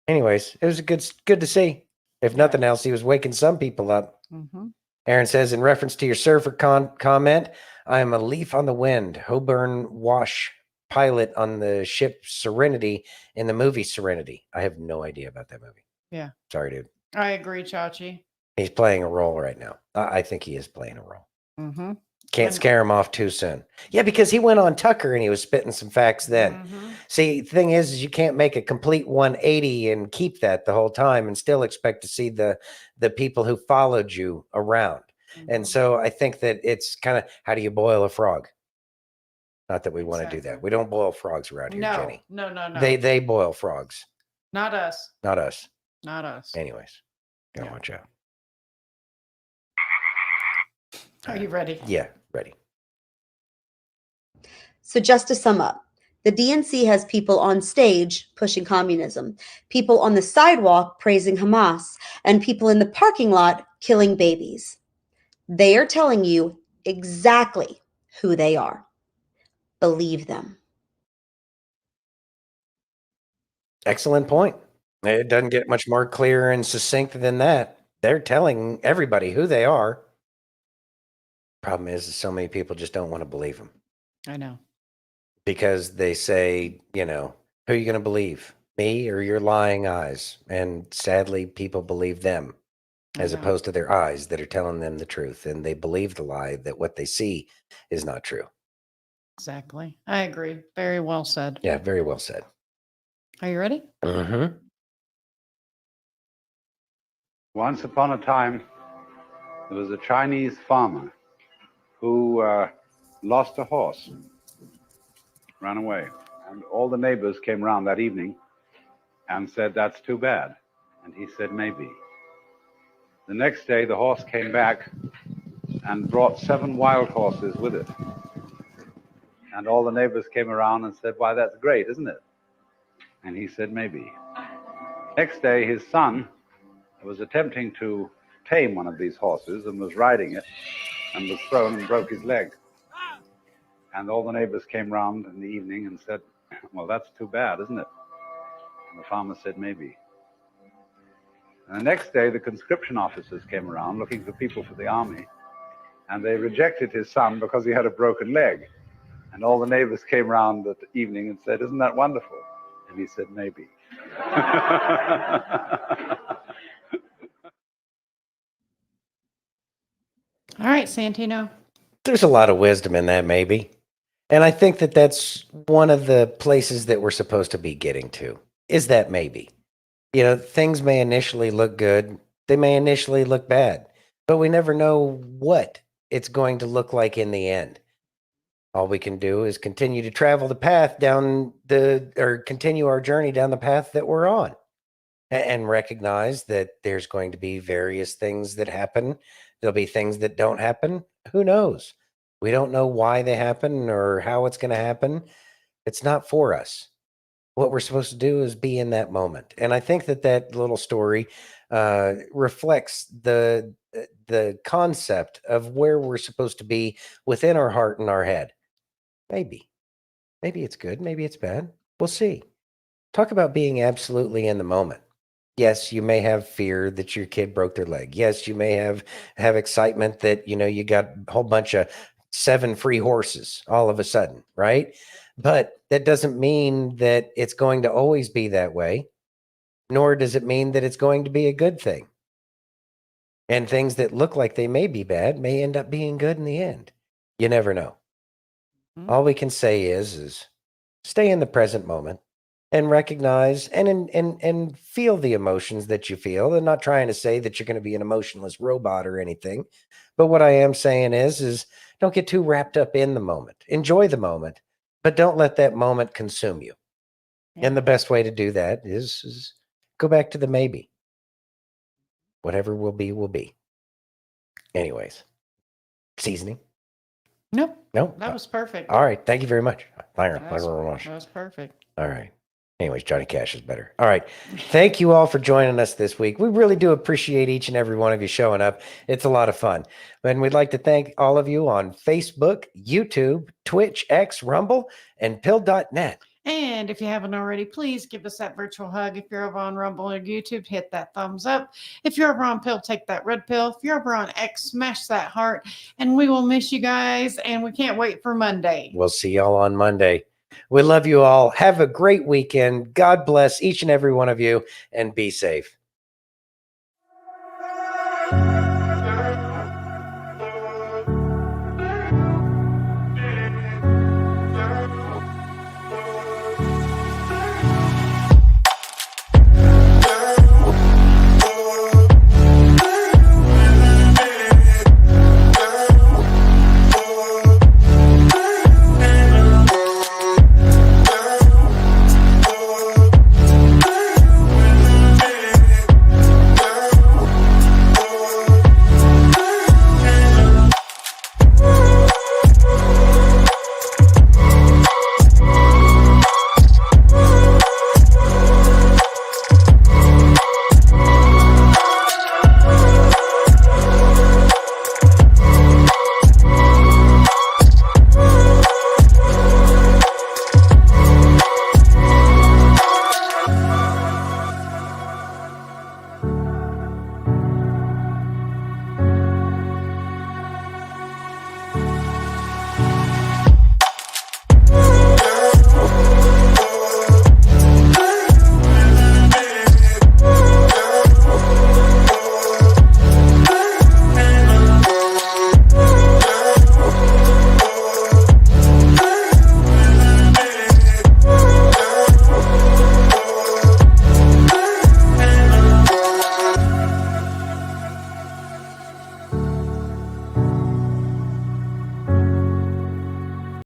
Anyways, it was good to see. If nothing else, he was waking some people up. Mm-hmm. Aaron says, in reference to your surfer comment, I am a leaf on the wind, Hoburn Wash pilot on the ship Serenity in the movie Serenity. I have no idea about that movie. Yeah. Sorry, dude. I agree, Chachi. He's playing a role right now. I think he is playing a role. Mm-hmm. Can't scare him off too soon. Yeah, because he went on Tucker and he was spitting some facts then. Mm-hmm. See, the thing is you can't make a complete 180 and keep that the whole time and still expect to see the people who followed you around. Mm-hmm. And so I think that it's kind of, how do you boil a frog? Not that we want to do that. We don't boil frogs around here, Jenny. No. They boil frogs. Not us. Not us. Not us. Anyways, gotta watch out. Are you ready? Yeah, ready. So just to sum up, the DNC has people on stage pushing communism, people on the sidewalk praising Hamas, and people in the parking lot killing babies. They are telling you exactly who they are. Believe them. Excellent point. It doesn't get much more clear and succinct than that. They're telling everybody who they are. Problem is so many people just don't want to believe them. I know. because they say, who are you going to believe? Me or your lying eyes? And sadly, people believe them as Yeah. opposed to their eyes that are telling them the truth. And they believe the lie that what they see is not true. Exactly. I agree. Very well said. Yeah, very well said. Are you ready? Mm-hmm. Once upon a time, there was a Chinese farmer who lost a horse, ran away. And all the neighbors came around that evening and said, "That's too bad." And he said, "Maybe." The next day, the horse came back and brought 7 wild horses with it. And all the neighbors came around and said, "Why, that's great, isn't it?" And he said, "Maybe." Next day, his son was attempting to tame one of these horses and was riding it and was thrown and broke his leg. And all the neighbors came round in the evening and said, "Well, that's too bad, isn't it?" And the farmer said, "Maybe." And the next day, the conscription officers came around looking for people for the army, and they rejected his son because he had a broken leg. And all the neighbors came round that evening and said, "Isn't that wonderful?" And he said, "Maybe." All right, Santino. There's a lot of wisdom in that, maybe. And I think that that's one of the places that we're supposed to be getting to, is that maybe. Things may initially look good. They may initially look bad, but we never know what it's going to look like in the end. All we can do is continue to travel the path continue our journey down the path that we're on and recognize that there's going to be various things that happen. There'll be things that don't happen. Who knows? We don't know why they happen or how it's going to happen. It's not for us. What we're supposed to do is be in that moment. And I think that little story reflects the concept of where we're supposed to be within our heart and our head. Maybe it's good. Maybe it's bad. We'll see. Talk about being absolutely in the moment. Yes, you may have fear that your kid broke their leg. Yes, you may have excitement that, you got a whole bunch of 7 free horses all of a sudden, right? But that doesn't mean that it's going to always be that way, nor does it mean that it's going to be a good thing. And things that look like they may be bad may end up being good in the end. You never know. All we can say is stay in the present moment and recognize and feel the emotions that you feel. And not trying to say that you're going to be an emotionless robot or anything. But what I am saying is don't get too wrapped up in the moment. Enjoy the moment, but don't let that moment consume you. Yeah. And the best way to do that is go back to the maybe. Whatever will be, will be. Anyways, seasoning? Nope. Nope. That was perfect. All right. Thank you very much. That was perfect. All right. Anyways, Johnny Cash is better. All right. Thank you all for joining us this week. We really do appreciate each and every one of you showing up. It's a lot of fun. And we'd like to thank all of you on Facebook, YouTube, Twitch, X, Rumble, and pill.net. And if you haven't already, please give us that virtual hug. If you're over on Rumble or YouTube, hit that thumbs up. If you're over on Pill, take that red pill. If you're over on X, smash that heart. And we will miss you guys. And we can't wait for Monday. We'll see y'all on Monday. We love you all. Have a great weekend. God bless each and every one of you, and be safe.